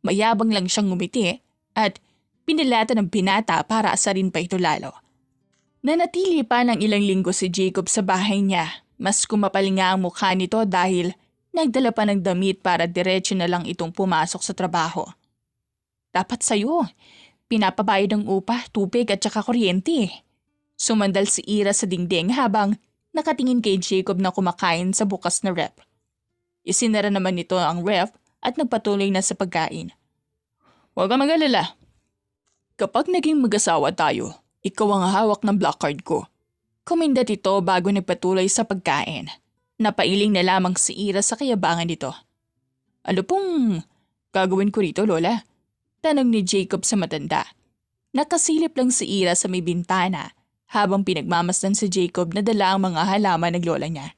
Mayabang lang siyang ngumiti at pinilata ng binata para asarin pa ito lalo. Nanatili pa ng ilang linggo si Jacob sa bahay niya Mas kumapal nga ang mukha nito dahil nagdala pa ng damit para diretso na lang itong pumasok sa trabaho. Dapat sa'yo, pinapabayad ng upa, tubig at saka kuryente. Sumandal si Ira sa dingding habang nakatingin kay Jacob na kumakain sa bukas na ref. Isinara naman nito ang ref at nagpatuloy na sa pagkain. Huwag kang mag-alala. Kapag naging mag-asawa tayo, ikaw ang hawak ng black card ko. Kumindat ito bago nagpatuloy sa pagkain. Napailing na lamang si Ira sa kayabangan nito. Ano pong gagawin ko rito, Lola? Tanong ni Jacob sa matanda. Nakasilip lang si Ira sa may bintana habang pinagmamasdan si Jacob na dala ang mga halaman ng lola niya.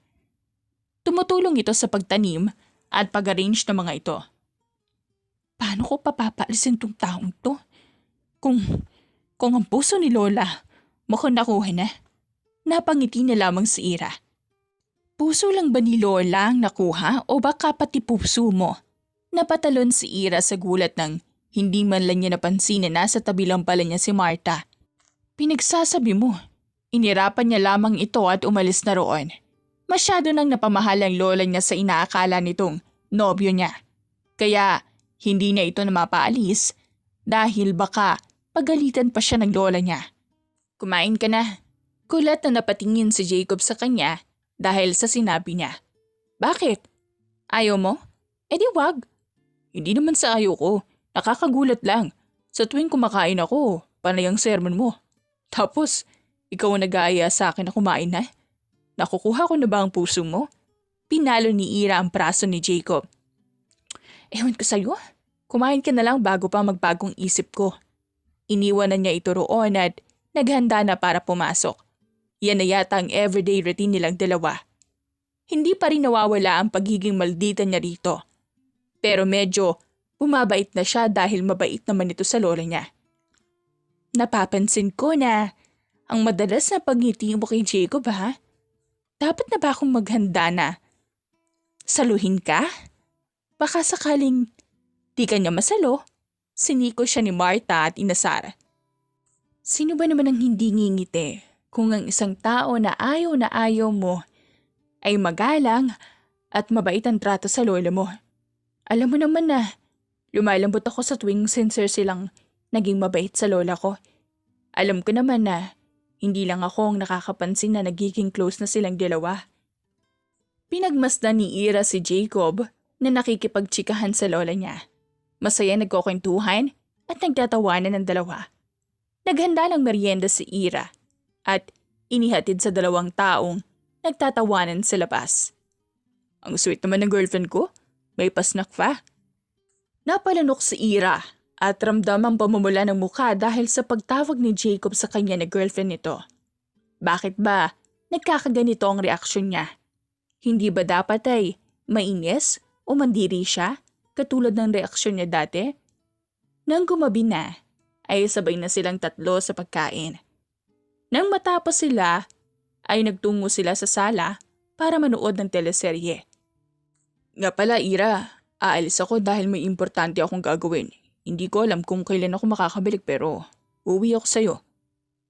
Tumutulong ito sa pagtanim at pag-arrange ng mga ito. Paano ko papapaalisin tong taong to? Kung ang puso ni Lola, mukhang nakuha na. Napangiti na lamang si Ira. Puso lang ba ni Lola ang nakuha o baka pati puso mo? Napatalon si Ira sa gulat ng hindi man lang niya napansin na nasa tabi lang pala niya si Marta. Pinagsasabi mo, inirapan niya lamang ito at umalis na roon. Masyado nang napamahal ang lola niya sa inaakala nitong nobyo niya. Kaya hindi niya ito na mapaalis dahil baka pagalitan pa siya ng lola niya. Kumain ka na. Kulat na napatingin si Jacob sa kanya dahil sa sinabi niya. Bakit? Ayaw mo? Eh di wag. Hindi naman sa ayaw ko. Nakakagulat lang. Sa tuwing kumakain ako, panay ang sermon mo. Tapos, ikaw ang nag-aaya sa akin na kumain na. Nakukuha ko na ba ang puso mo? Pinalo ni Ira ang praso ni Jacob. Ewan ko sa'yo. Kumain ka na lang bago pa magbagong isip ko. Iniwan na niya ito roon at naghanda na para pumasok. Yan na yata ang everyday routine nilang dalawa. Hindi pa rin nawawala ang pagiging maldita niya rito. Pero medyo bumabait na siya dahil mabait naman ito sa lola niya. Napapansin ko na ang madalas na pagngiti mo kay Jacob ha? Dapat na ba akong maghanda na? Saluhin ka? Baka sakaling di ka niya masalo. Siniko siya ni Marta at inasar. Sino ba naman ang hindi ngingiti kung ang isang tao na ayaw mo ay magalang at mabait ang trato sa lola mo? Alam mo naman na lumalambot ako sa tuwing sincere silang naging mabait sa lola ko. Alam ko naman na hindi lang ako ang nakakapansin na nagiging close na silang dalawa. Pinagmasdan ni Ira si Jacob na nakikipagtsikahan sa lola niya. Masaya nagkukwentuhan at nagtatawanan ng dalawa. Naghanda ng merienda si Ira at inihatid sa dalawang taong nagtatawanan sa labas. Ang sweet naman ng girlfriend ko, may pasnak pa. Napalanok si Ira at ramdam ang pamumula ng mukha dahil sa pagtawag ni Jacob sa kanya na girlfriend nito. Bakit ba nagkakaganito ang reaksyon niya? Hindi ba dapat ay mainis o mandiri siya katulad ng reaksyon niya dati? Nang gumabi na, ay sabay na silang tatlo sa pagkain. Nang matapos sila, ay nagtungo sila sa sala para manood ng teleserye. Nga pala Ira, aalis ako dahil may importante akong gagawin. Hindi ko alam kung kailan ako makakabalik pero uwi ako sa'yo.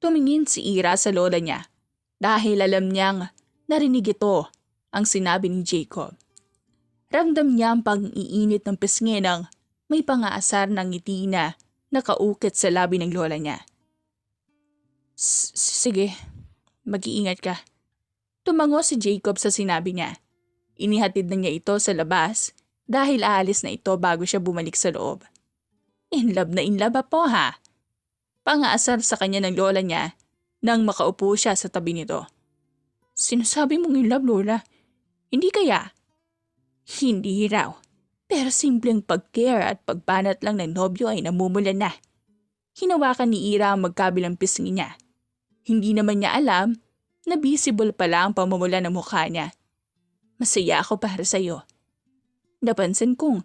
Tumingin si Ira sa lola niya dahil alam niyang narinig ito ang sinabi ni Jacob. Ramdam niya ang pang-iinit ng pisngi ng may pangaasar ng ngiti na nakaukit sa labi ng lola niya. Sige, mag-iingat ka. Tumango si Jacob sa sinabi niya. Inihatid na niya ito sa labas dahil aalis na ito bago siya bumalik sa loob. In love po ha? Pangaasar sa kanya ng lola niya nang makaupo siya sa tabi nito. Sinasabi mong in love, Lola? Hindi kaya? Hindi raw. Pero simpleng pag-care at pagbanat lang ng nobyo ay namumula na. Hinawakan ni Ira ang magkabilang pisngi niya. Hindi naman niya alam na visible pala ang pamumula ng mukha niya. Masaya ako para sa'yo. Napansin kong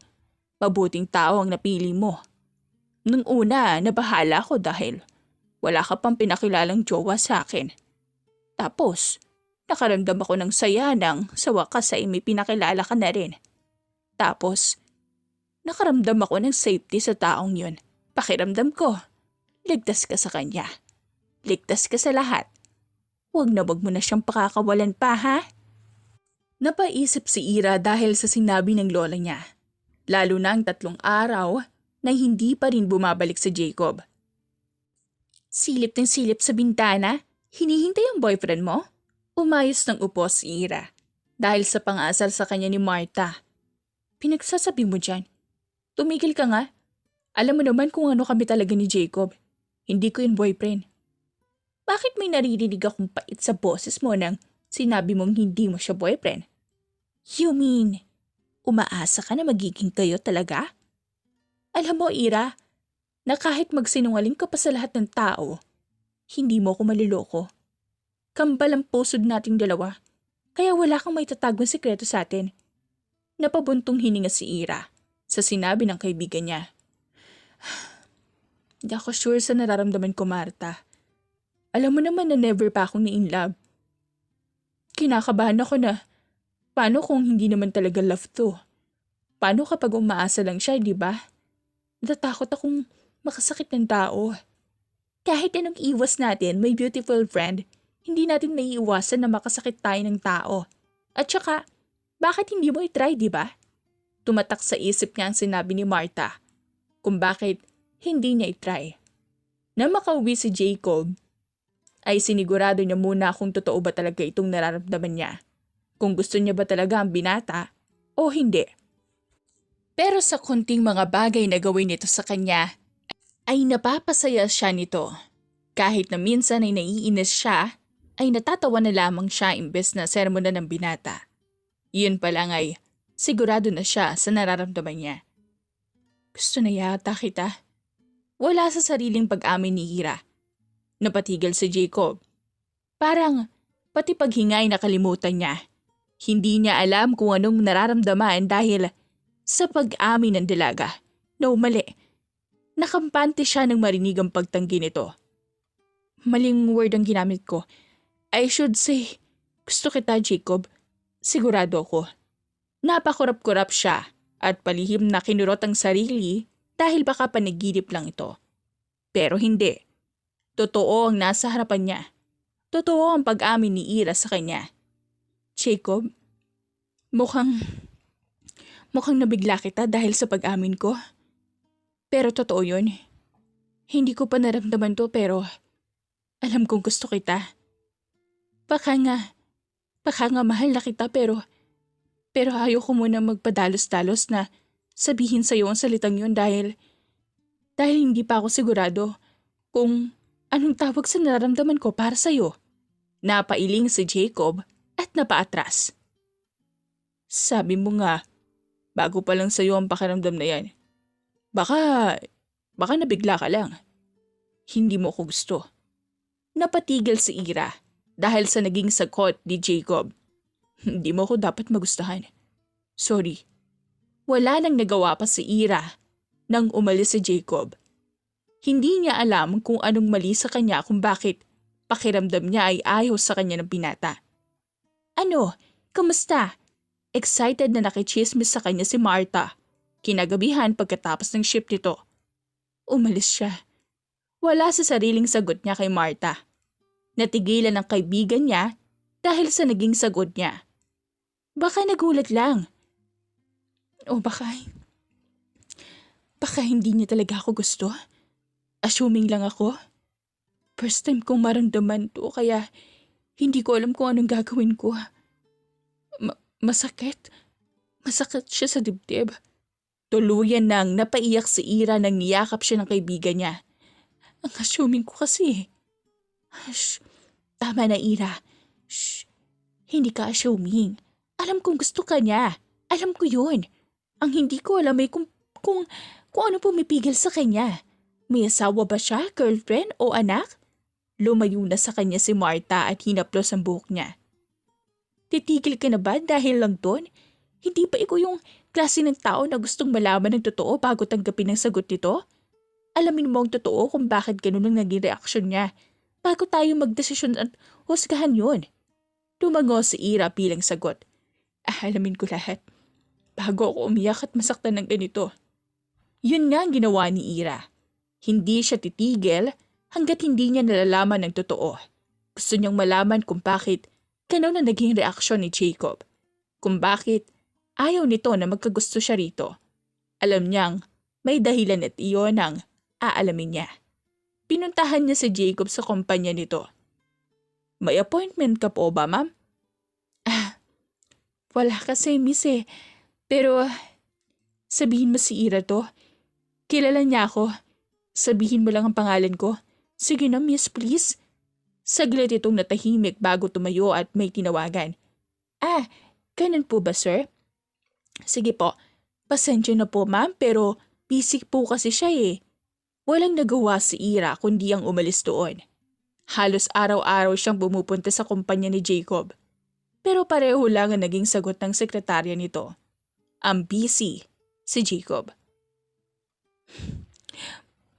mabuting tao ang napili mo. Nung una, nabahala ko dahil wala ka pang pinakilalang jowa sa akin. Tapos, nakaramdam ako ng saya nang sa wakas ay may pinakilala ka na rin. Tapos, nakaramdam ako ng safety sa taong yun. Pakiramdam ko, ligtas ka sa kanya. Ligtas ka sa lahat. Huwag na siyang pakakawalan pa ha? Napaisip si Ira dahil sa sinabi ng lola niya. Lalo na ang 3 araw na hindi pa rin bumabalik si Jacob. Silip ng silip sa bintana? Hinihintay ang boyfriend mo? Umayos ng upo si Ira dahil sa pang-asar sa kanya ni Martha. Pinagsasabi mo dyan. Tumigil ka nga. Alam mo naman kung ano kami talaga ni Jacob. Hindi ko yung boyfriend. Bakit may naririnig akong pait sa boses mo nang sinabi mong hindi mo siya boyfriend? You mean, umaasa ka na magiging kayo talaga? Alam mo, Ira, na kahit magsinungaling ka pa sa lahat ng tao, hindi mo ako maliloko. Kambal ang pusod nating dalawa, kaya wala kang may tatagong sikreto sa atin. Napabuntong hininga si Ira sa sinabi ng kaibigan niya. Hindi ako sure sa nararamdaman ko, Martha. Alam mo naman na never pa akong ni-in-love. Kinakabahan ako na, paano kung hindi naman talaga love to? Paano kapag umaasa lang siya, di ba? Natatakot akong makasakit ng tao. Kahit anong iwas natin, my beautiful friend, hindi natin maiiwasan na makasakit tayo ng tao. At saka, bakit hindi mo itry, di ba? Tumatak sa isip niya ang sinabi ni Martha kung bakit hindi niya itry. Na makauwi si Jacob, ay sinigurado niya muna kung totoo ba talaga itong nararamdaman niya. Kung gusto niya ba talaga ang binata o hindi. Pero sa kunting mga bagay na gawin nito sa kanya, ay napapasaya siya nito. Kahit na minsan ay naiinis siya, ay natatawa na lamang siya imbes na sermonan ng binata. Yun pa lang ay sigurado na siya sa nararamdaman niya. Gusto na yata kita. Wala sa sariling pag-amin ni Ira. Napatigil si Jacob. Parang pati paghinga ay nakalimutan niya. Hindi niya alam kung anong nararamdaman dahil sa pag-amin ng dalaga. No, mali. Nakampante siya nang marinig ang pagtanggi nito. Maling word ang ginamit ko. I should say, gusto kita, Jacob. Sigurado ako. Napakurap-kurap siya at palihim na kinurot ang sarili dahil baka panaginip lang ito. Pero hindi. Totoo ang nasa harapan niya. Totoo ang pag-amin ni Ira sa kanya. Jacob, mukhang nabigla kita dahil sa pag-amin ko. Pero totoo yun. Hindi ko pa naramdaman to pero alam kong gusto kita. Baka nga mahal na kita pero ayaw ko muna magpadalos-dalos na sabihin sa'yo ang salitang yun dahil hindi pa ako sigurado kung anong tawag sa nararamdaman ko para sa'yo. Napailing si Jacob at napaatras. Sabi mo nga, bago pa lang sa'yo ang pakiramdam na yan. Baka nabigla ka lang. Hindi mo ko gusto. Napatigil si Ira dahil sa naging sagot ni Jacob. Hindi mo ko dapat magustuhan. Sorry. Wala nang nagawa pa si Ira nang umalis si Jacob. Hindi niya alam kung anong mali sa kanya kung bakit pakiramdam niya ay ayaw sa kanya ng binata. Ano? Kamusta? Excited na nakichismis sa kanya si Martha. Kinagabihan pagkatapos ng shift nito. Umalis siya. Wala sa sariling sagot niya kay Martha. Natigilan ang kaibigan niya dahil sa naging sagot niya. Baka nagulat lang. O baka hindi niya talaga ako gusto. Assuming lang ako. First time kong maramdaman to kaya hindi ko alam kung anong gagawin ko. Masakit. Masakit siya sa dibdib. Tuluyan nang napaiyak si Ira nang niyakap siya ng kaibigan niya. Ang assuming ko kasi. Shh. Tama na, Ira. Shh. Hindi ka assuming. Alam kong gusto ka niya. Alam ko yun. Ang hindi ko alam ay kung ano pumipigil sa kanya. May asawa ba siya, girlfriend o anak? Lumayo na sa kanya si Martha at hinaplos ang buhok niya. Titigil ka na ba dahil lang doon? Hindi ba ikaw yung klase ng tao na gustong malaman ng totoo bago tanggapin ang sagot nito? Alamin mo ang totoo kung bakit ganun ang naging reaksyon niya bago tayo magdesisyon at husgahan yun. Tumango si Ira bilang sagot. Alamin ko lahat. Bago ako umiyak at masaktan ng ganito. Yun nga ang ginawa ni Ira. Hindi siya titigil hanggat hindi niya nalalaman ng totoo. Gusto niyang malaman kung bakit ganun ang naging reaksyon ni Jacob. kung bakit ayaw nito na magkagusto siya rito. Alam niyang may dahilan at iyon ang aalamin niya. Pinuntahan niya si Jacob sa kumpanya nito. May appointment ka po ba, ma'am? Wala kasi, miss eh. Pero sabihin mo si Ira to. Kilala niya ako. Sabihin mo lang ang pangalan ko. Sige na, miss, please. Saglit itong natahimik bago tumayo at may tinawagan. Ganun po ba, sir? Sige po. Pasensya na po, ma'am, pero busy po kasi siya eh. Walang nagawa si Ira kundi ang umalis doon. Halos araw-araw siyang bumupunta sa kumpanya ni Jacob. Pero pareho lang ang naging sagot ng sekretarya nito. Ang busy si Jacob.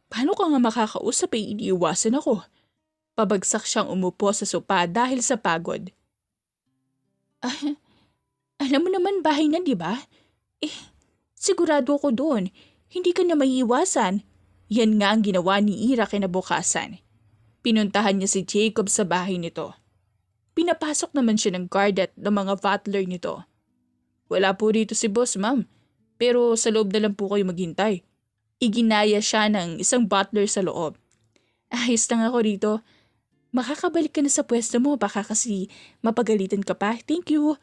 Paano ka nga makakausap ay iniiwasan ako? Pabagsak siyang umupo sa sopa dahil sa pagod. Alam mo naman bahay na, di ba? Sigurado ako doon. Hindi ka na maiiwasan. Yan nga ang ginawa ni Ira kinabukasan. Pinuntahan niya si Jacob sa bahay nito. Pinapasok naman siya ng guard at ng mga butler nito. Wala po rito si boss, ma'am. Pero sa loob na lang po kayo maghintay. Iginaya siya ng isang butler sa loob. Ayos lang ako rito. Makakabalik ka na sa pwesto mo, baka kasi mapagalitan ka pa. Thank you.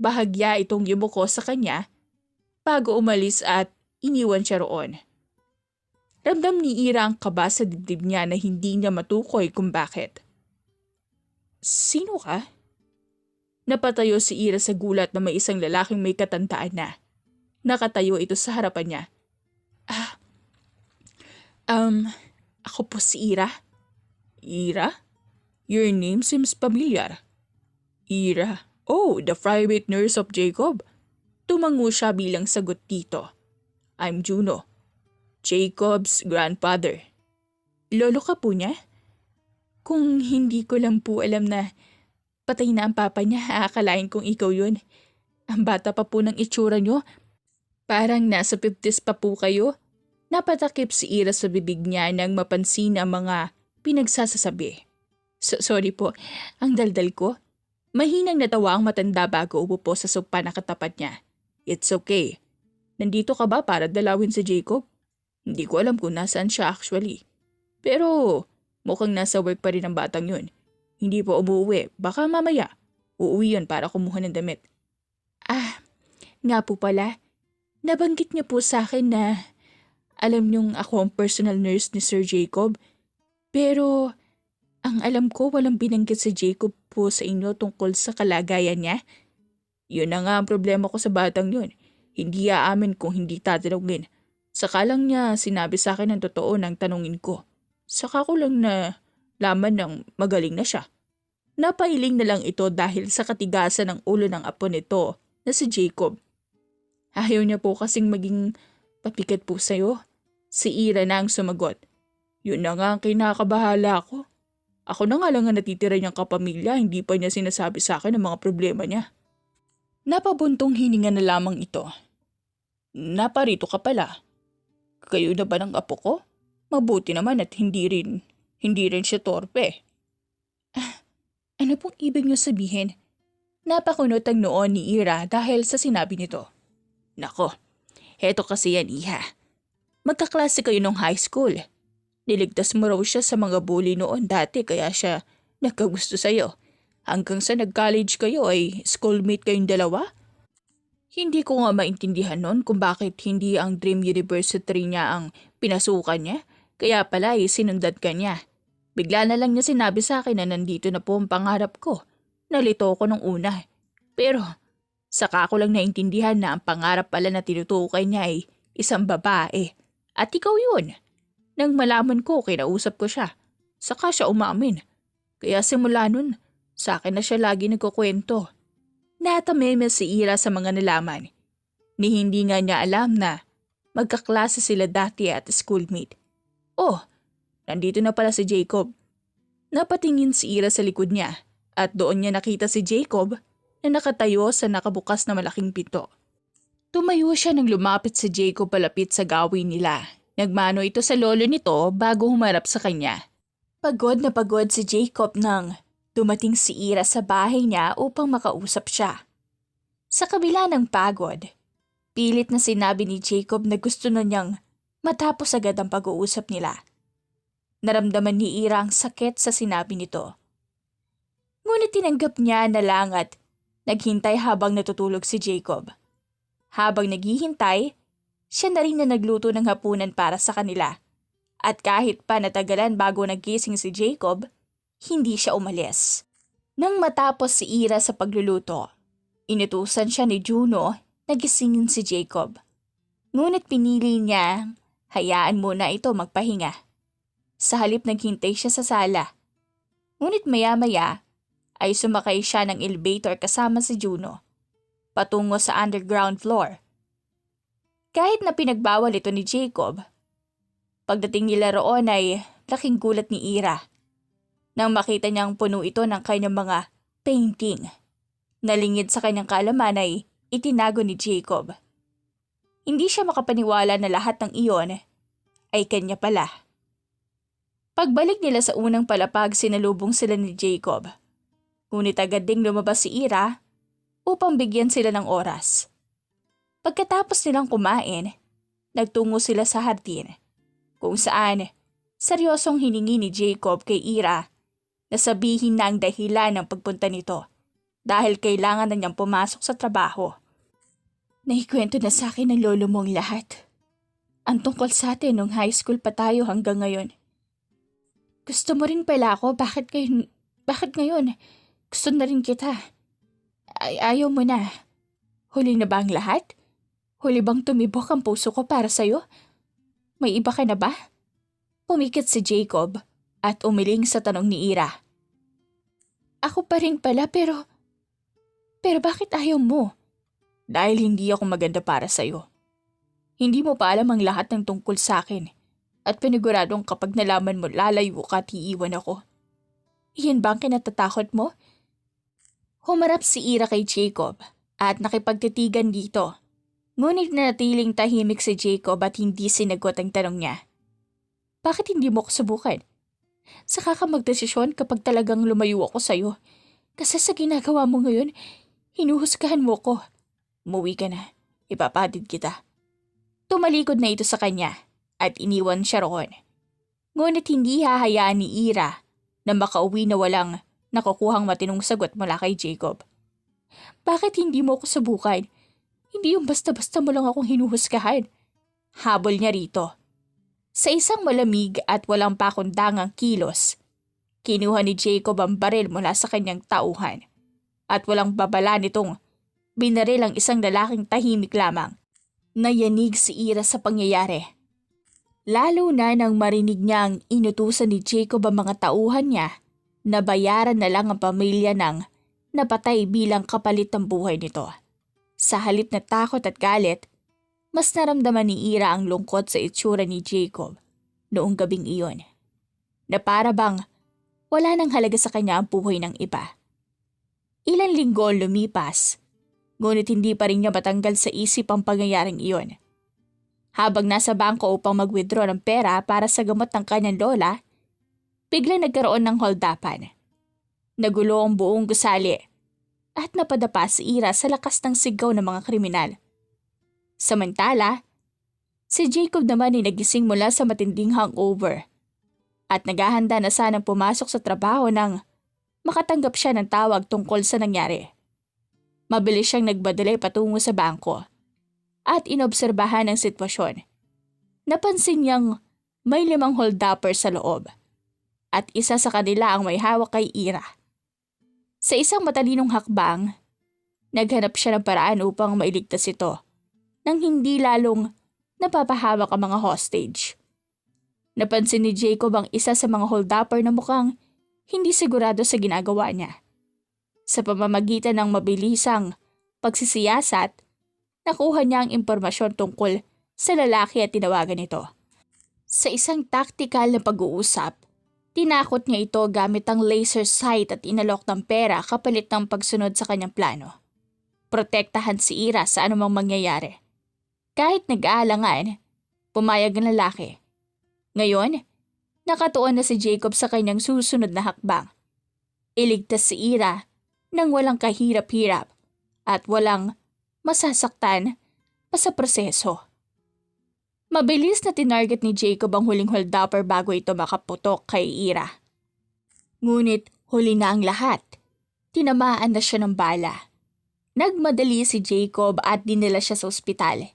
Bahagya itong yumuko sa kanya bago umalis at iniwan siya roon. Ramdam ni Ira ang kaba sa dibdib niya na hindi niya matukoy kung bakit. Sino ka? Napatayo si Ira sa gulat na may isang lalaking may katandaan na. Nakatayo ito sa harapan niya. Ako po si Ira. Ira? Your name seems familiar. Ira. Oh, the private nurse of Jacob. Tumango siya bilang sagot dito. I'm Juno. Jacob's grandfather. Lolo ka po niya? Kung hindi ko lang po alam na patay na ang papa niya, aakalain kong ikaw yun. Ang bata pa po ng itsura niyo. Parang nasa 50s pa po kayo. Napatakip si Ira sa bibig niya nang mapansin ang mga pinagsasasabi. Sorry po, ang daldal ko. Mahinang natawa ang matanda bago umupo sa sopa na katapat niya. It's okay. Nandito ka ba para dalawin si Jacob? Hindi ko alam kung nasaan siya actually. Pero mukhang nasa work pa rin ang batang yun. Hindi pa umuwi. Baka mamaya. Uuwi yun para kumuha ng damit. Nga po pala. Nabanggit niya po sa akin na alam niyong ako ang personal nurse ni Sir Jacob. Pero ang alam ko walang binanggit si Jacob po sa inyo tungkol sa kalagayan niya. Yun na nga ang problema ko sa batang yun. Hindi aamin kung hindi tatanungin. Saka lang niya sinabi sa akin ng totoo nang tanungin ko. Saka ko lang na laman ng magaling na siya. Napailing na lang ito dahil sa katigasan ng ulo ng apo nito na si Jacob. Ayaw niya po kasing maging papikat po sa'yo. Si Ira na ang sumagot. Yun na nga ang kinakabahala ko. Ako na nga lang ang natitira niyang kapamilya, hindi pa niya sinasabi sa akin ang mga problema niya. Napabuntong hininga na lamang ito. Naparito ka pala. Kayo na ba ng apo ko? Mabuti naman at hindi rin siya torpe. Ano pong ibig niyo sabihin? Napakunot ang noon ni Ira dahil sa sinabi nito. Nako, heto kasi yan iha. Magkaklase kayo nung high school. Niligtas mo raw siya sa mga bully noon dati kaya siya nagkagusto sa'yo. Hanggang sa nag-college kayo ay schoolmate kayong dalawa? Hindi ko nga maintindihan noon kung bakit hindi ang Dream University niya ang pinasukan niya. Kaya pala ay sinundan ka niya. Bigla na lang niya sinabi sa akin na nandito na po ang pangarap ko. Nalito ko nung una. Pero saka ko lang naintindihan na ang pangarap pala na tinutukoy niya ay isang babae. At ikaw yun. Nang malaman ko, kinausap ko siya. Saka siya umamin. Kaya simula nun, sa akin na siya lagi nagkukwento. Natameme si Ira sa mga nalaman. Ni hindi nga niya alam na magkaklase sila dati at schoolmate. Oh, nandito na pala si Jacob. Napatingin si Ira sa likod niya at doon niya nakita si Jacob na nakatayo sa nakabukas na malaking pinto. Tumayo siya nang lumapit si Jacob palapit sa gawin nila. Nagmano ito sa lolo nito bago humarap sa kanya. Pagod na pagod si Jacob nang dumating si Ira sa bahay niya upang makausap siya. Sa kabila ng pagod, pilit na sinabi ni Jacob na gusto na niyang matapos agad ang pag-uusap nila. Naramdaman ni Ira ang sakit sa sinabi nito. Ngunit tinanggap niya na lang at naghintay habang natutulog si Jacob. Habang naghihintay, siya na rin na nagluto ng hapunan para sa kanila. At kahit pa natagalan bago nagising si Jacob, hindi siya umalis. Nang matapos si Ira sa pagluluto, inutusan siya ni Juno na gisingin si Jacob. Ngunit pinili niya, hayaan muna ito magpahinga. Sa halip naghintay siya sa sala. Ngunit maya-maya ay sumakay siya ng elevator kasama si Juno, patungo sa underground floor. Kahit na pinagbawal ito ni Jacob, pagdating nila roon ay laking gulat ni Ira nang makita niyang puno ito ng kanyang mga painting. Nalingid sa kanyang kaalaman ay itinago ni Jacob. Hindi siya makapaniwala na lahat ng iyon ay kanya pala. Pagbalik nila sa unang palapag, sinalubong sila ni Jacob. Ngunit agad ding lumabas si Ira upang bigyan sila ng oras. Pagkatapos nilang kumain, nagtungo sila sa hardin, kung saan seryosong hiningi ni Jacob kay Ira na sabihin na ang dahilan ng pagpunta nito dahil kailangan na niyang pumasok sa trabaho. Naikwento na sa akin ng lolo mong lahat. Ang tungkol sa atin nung high school pa tayo hanggang ngayon. Gusto mo rin pala ako, bakit ngayon? Gusto na rin kita. Ayaw mo na. Huli na ba ang lahat? Huli bang tumibok ang puso ko para sa'yo? May iba ka na ba? Pumikit si Jacob at umiling sa tanong ni Ira. Ako pa rin pala pero bakit ayaw mo? Dahil hindi ako maganda para sa'yo. Hindi mo pa alam ang lahat ng tungkol sa akin at paniguradong kapag nalaman mo lalayo ka at iiwan ako. Iyan ba ang kinatatakot mo? Humarap si Ira kay Jacob at nakipagtitigan dito. Ngunit nanatiling tahimik si Jacob at hindi sinagot ang tanong niya. Bakit hindi mo ko subukan? Saka ka magdesisyon kapag talagang lumayo ako sa'yo. Kasi sa ginagawa mo ngayon, hinuhusgahan mo ko. Umuwi ka na. Ipapadid kita. Tumalikod na ito sa kanya at iniwan siya roon. Ngunit hindi hahayaan ni Ira na makauwi na walang nakukuhang matinong sagot mula kay Jacob. Bakit hindi mo ko subukan? Hindi yung basta-basta mo lang akong hinuhusgahan. Habol niya rito. Sa isang malamig at walang pakundangang kilos, kinuha ni Jacob ang baril mula sa kanyang tauhan at walang babala nitong binaril ang isang lalaking tahimik lamang. Nayanig si Ira sa pangyayari. Lalo na nang marinig niyang inutusan ni Jacob ang mga tauhan niya na bayaran na lang ang pamilya ng napatay bilang kapalit ng buhay nito. Sa halip na takot at galit, mas naramdaman ni Ira ang lungkot sa itsura ni Jacob noong gabing iyon, na para bang wala nang halaga sa kanya ang buhay ng iba. Ilang linggo lumipas, ngunit hindi pa rin niya matanggal sa isip ang pangyayaring iyon. Habang nasa bangko upang mag-withdraw ng pera para sa gamot ng kanyang lola, biglang nagkaroon ng holdapan. Nagulo ang buong gusali at napadapa si Ira sa lakas ng sigaw ng mga kriminal. Samantala, si Jacob naman ay nagising mula sa matinding hangover at naghahanda na sanang pumasok sa trabaho nang makatanggap siya ng tawag tungkol sa nangyari. Mabilis siyang nagbadalay patungo sa bangko at inobserbahan ang sitwasyon. Napansin niyang may 5 holdupper sa loob at isa sa kanila ang may hawak kay Ira. Sa isang matalinong hakbang, naghanap siya ng paraan upang mailigtas ito nang hindi lalong napapahawak ang mga hostage. Napansin ni Jacob ang isa sa mga holdupper na mukhang hindi sigurado sa ginagawa niya. Sa pamamagitan ng mabilisang pagsisiyasat, nakuha niya ang impormasyon tungkol sa lalaki at tinawagan ito. Sa isang taktikal na pag-uusap, tinakot niya ito gamit ang laser sight at inalok ng pera kapalit ng pagsunod sa kanyang plano. Protektahan si Ira sa anumang mangyayari. Kahit nag-aalangan, pumayag ang lalaki. Ngayon, nakatuon na si Jacob sa kanyang susunod na hakbang. Iligtas si Ira nang walang kahirap-hirap at walang masasaktan pa sa proseso. Mabilis na tinarget ni Jacob ang huling holdupper bago ito makaputok kay Ira. Ngunit huli na ang lahat. Tinamaan na siya ng bala. Nagmadali si Jacob at dinala siya sa ospital.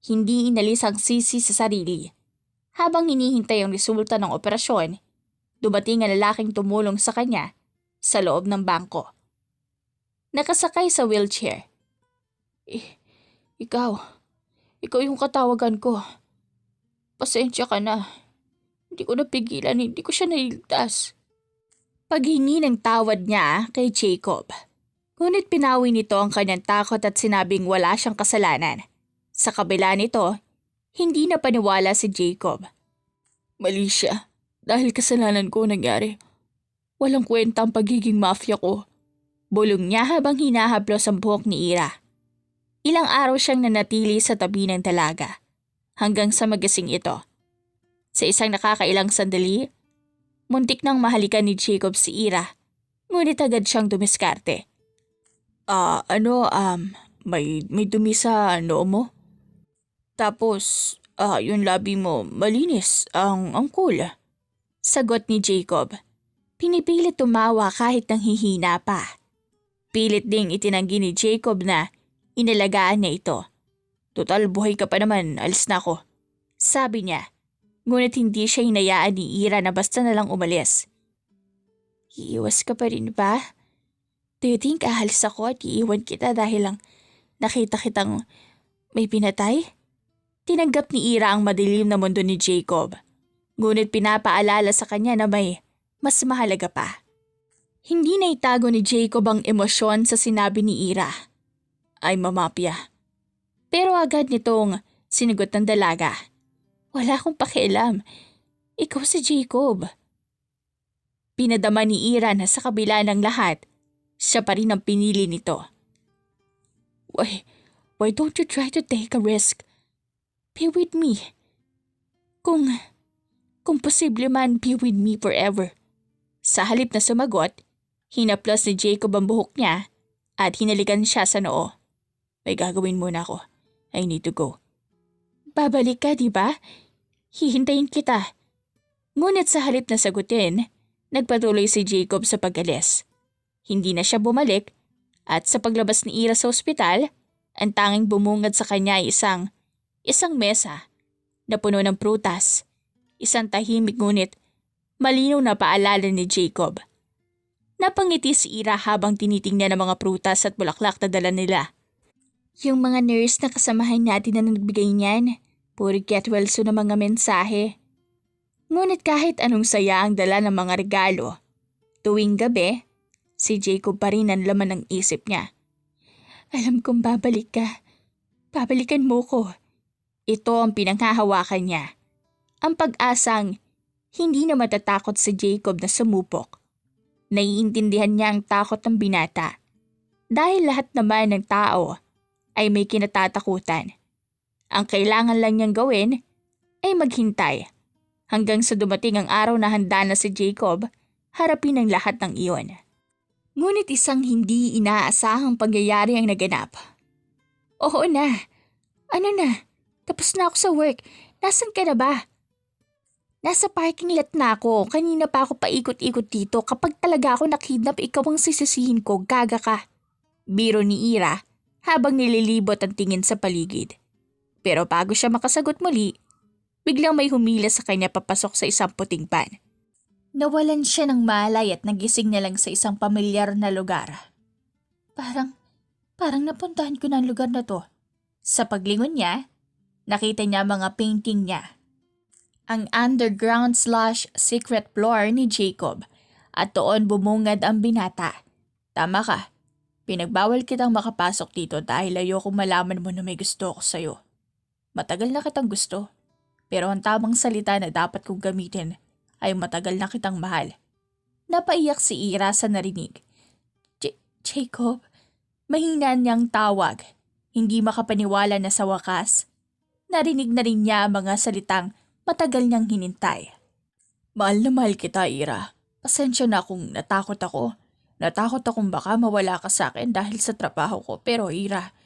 Hindi inalis ang sisi sa sarili. Habang hinihintay ang resulta ng operasyon, dumating ang lalaking tumulong sa kanya sa loob ng bangko. Nakasakay sa wheelchair. Ikaw yung katawagan ko. Pasensya ka na. Hindi ko napigilan, hindi ko siya nailigtas. Paghingi ng tawad niya kay Jacob. Ngunit pinawi nito ang kanyang takot at sinabing wala siyang kasalanan. Sa kabila nito, hindi na paniwala si Jacob. Mali siya. Dahil kasalanan ko nangyari. Walang kwenta ang pagiging mafia ko. Bulong niya habang hinahaplos ang buhok ni Ira. Ilang araw siyang nanatili sa tabi ng dalaga. Hanggang sa magising ito. Sa isang nakakailang sandali, muntik nang mahalikan ni Jacob si Ira. Ngunit agad siyang dumiskarte. May dumi sa noo mo? Tapos, yung labi mo malinis, ang cool. Sagot ni Jacob. Pinipilit tumawa kahit nang hihina pa. Pilit ding itinanggi ni Jacob na inalagaan niya ito. Total buhay ka pa naman, alis na ako. Sabi niya, ngunit hindi siya hinayaan ni Ira na basta na lang umalis. Iiwas ka pa rin ba? Do you think ahalis ako at iiwan kita dahil lang nakita kitang may pinatay? Tinanggap ni Ira ang madilim na mundo ni Jacob. Ngunit pinapaalala sa kanya na may mas mahalaga pa. Hindi na itago ni Jacob ang emosyon sa sinabi ni Ira. Ay mamapya. Pero agad nitong sinagot ng dalaga. Wala akong pakialam. Ikaw si Jacob. Pinadama ni Ira na sa kabila ng lahat, siya pa rin ang pinili nito. Why don't you try to take a risk? Be with me. Kung posible man, be with me forever. Sa halip na sumagot, hinaplos ni Jacob ang buhok niya at hinalikan siya sa noo. May gagawin muna ako. I need to go. Babalik ka, di ba? Hihintayin kita. Ngunit sa halip na sagutin, nagpatuloy si Jacob sa pag-alis. Hindi na siya bumalik at sa paglabas ni Ira sa ospital, ang tanging bumungad sa kanya ay isang mesa na puno ng prutas. Isang tahimik ngunit malinaw na paalala ni Jacob. Napangiti si Ira habang tinitingnan ang mga prutas at bulaklak na dala nila. Yung mga nurse na kasamahan natin na nagbigay niyan, puro get well soon na mga mensahe. Ngunit kahit anong saya ang dala ng mga regalo, tuwing gabi, si Jacob pa rin ang laman ng isip niya. Alam kong babalik ka. Babalikan mo ko. Ito ang pinanghahawakan niya. Ang pag-asang hindi na matatakot si Jacob na sumupok. Naiintindihan niya ang takot ng binata. Dahil lahat naman ng tao ay may kinatatakutan. Ang kailangan lang niyang gawin ay maghintay hanggang sa dumating ang araw na handa na si Jacob harapin ang lahat ng iyon. Ngunit isang hindi inaasahang pangyayari ang naganap. Oo na. Ano na? Tapos na ako sa work. Nasaan ka na ba? Nasa parking lot na ako. Kanina pa ako paikot-ikot dito. Kapag talaga ako nakidnap, ikaw ang sisisihin ko. Gaga ka. Biro ni Ira habang nililibot ang tingin sa paligid. Pero bago siya makasagot muli, biglang may humila sa kanya papasok sa isang puting van. Nawalan siya ng malay at nagising na lang sa isang pamilyar na lugar. Parang napuntahan ko na ang lugar na to. Sa paglingon niya, nakita niya mga painting niya. Ang underground/secret floor ni Jacob at doon bumungad ang binata. Tama ka. Pinagbawal kitang makapasok dito dahil ayokong malaman mo na may gusto ako sa'yo. Matagal na kitang gusto. Pero ang tamang salita na dapat kong gamitin ay matagal na kitang mahal. Napaiyak si Ira sa narinig. Jacob, mahina niyang tawag. Hindi makapaniwala na sa wakas. Narinig na rin niya ang mga salitang matagal niyang hinintay. Mahal na mahal kita, Ira. Pasensya na kung natakot ako. Natakot akong baka mawala ka sa akin dahil sa trabaho ko. Pero Ira,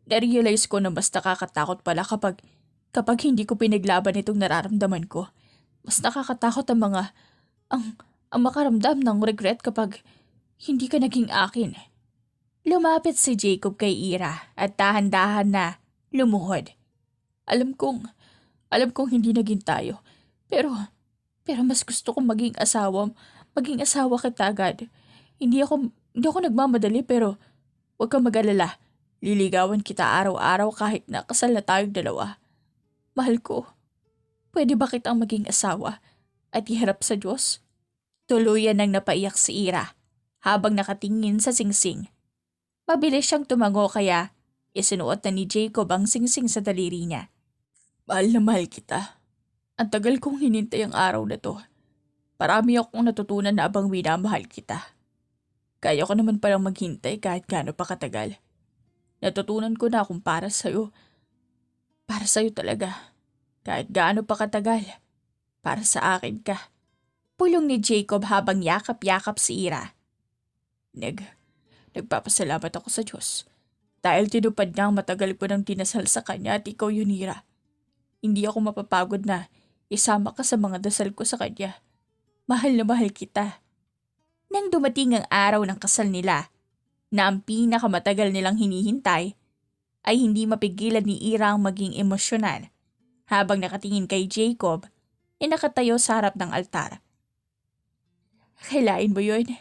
narealize ko na mas nakakatakot pala kapag hindi ko pinaglaban itong nararamdaman ko. Mas nakakatakot ang makaramdam ng regret kapag hindi ka naging akin. Lumapit si Jacob kay Ira at dahan-dahan na lumuhod. Alam kong hindi naging tayo. Pero mas gusto kong maging asawa kita agad. Hindi ako nagmamadali pero huwag kang mag-alala. Liligawan kita araw-araw kahit na kasal na tayong dalawa. Mahal ko, pwede ba kitang maging asawa at iharap sa Diyos? Tuluyan nang napaiyak si Ira habang nakatingin sa singsing. Mabilis siyang tumango kaya isinuot na ni Jacob ang singsing sa daliri niya. Mahal na mahal kita. Ang tagal kong hinintay ang araw na to. Parami akong natutunan na abang minamahal kita. Kaya ko naman palang maghintay kahit gaano pa katagal. Natutunan ko na kung para sa'yo talaga. Kahit gaano pa katagal, para sa akin ka. Pulong ni Jacob habang yakap-yakap si Ira. Nagpapasalamat ako sa Diyos. Dahil tinupad niya ang matagal ko nang dinasal sa kanya at ikaw yun, Ira. Hindi ako mapapagod na isama ka sa mga dasal ko sa kanya. Mahal na mahal kita. Nang dumating ang araw ng kasal nila, na ang pinakamatagal nilang hinihintay, ay hindi mapigilan ni Ira ang maging emosyonal habang nakatingin kay Jacob ay nakatayo sa harap ng altar. Kailain mo yun?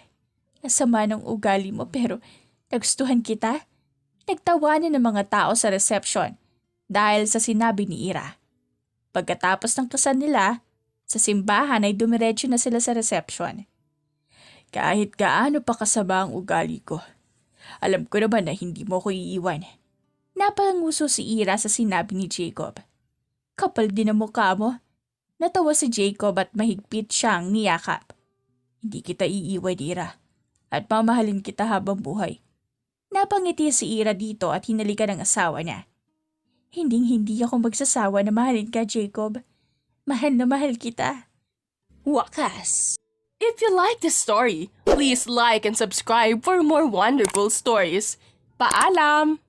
Nasama ng ugali mo pero nagustuhan kita? Nagtawanan ng mga tao sa reception dahil sa sinabi ni Ira. Pagkatapos ng kasal nila, sa simbahan ay dumiretso na sila sa reception. Kahit gaano pa kasama ang ugali ko, alam ko naman na hindi mo ko iiwan. Napanguso si Ira sa sinabi ni Jacob. Kapal din ang mukha mo. Natawa si Jacob at mahigpit siyang niyakap. Hindi kita iiwan, Ira. At mamahalin kita habang buhay. Napangiti si Ira dito at hinalikan ang asawa niya. Hindi ako magsasawa na mahalin ka, Jacob. Mahal na mahal kita. Wakas! If you like this story, please like and subscribe for more wonderful stories. Paalam!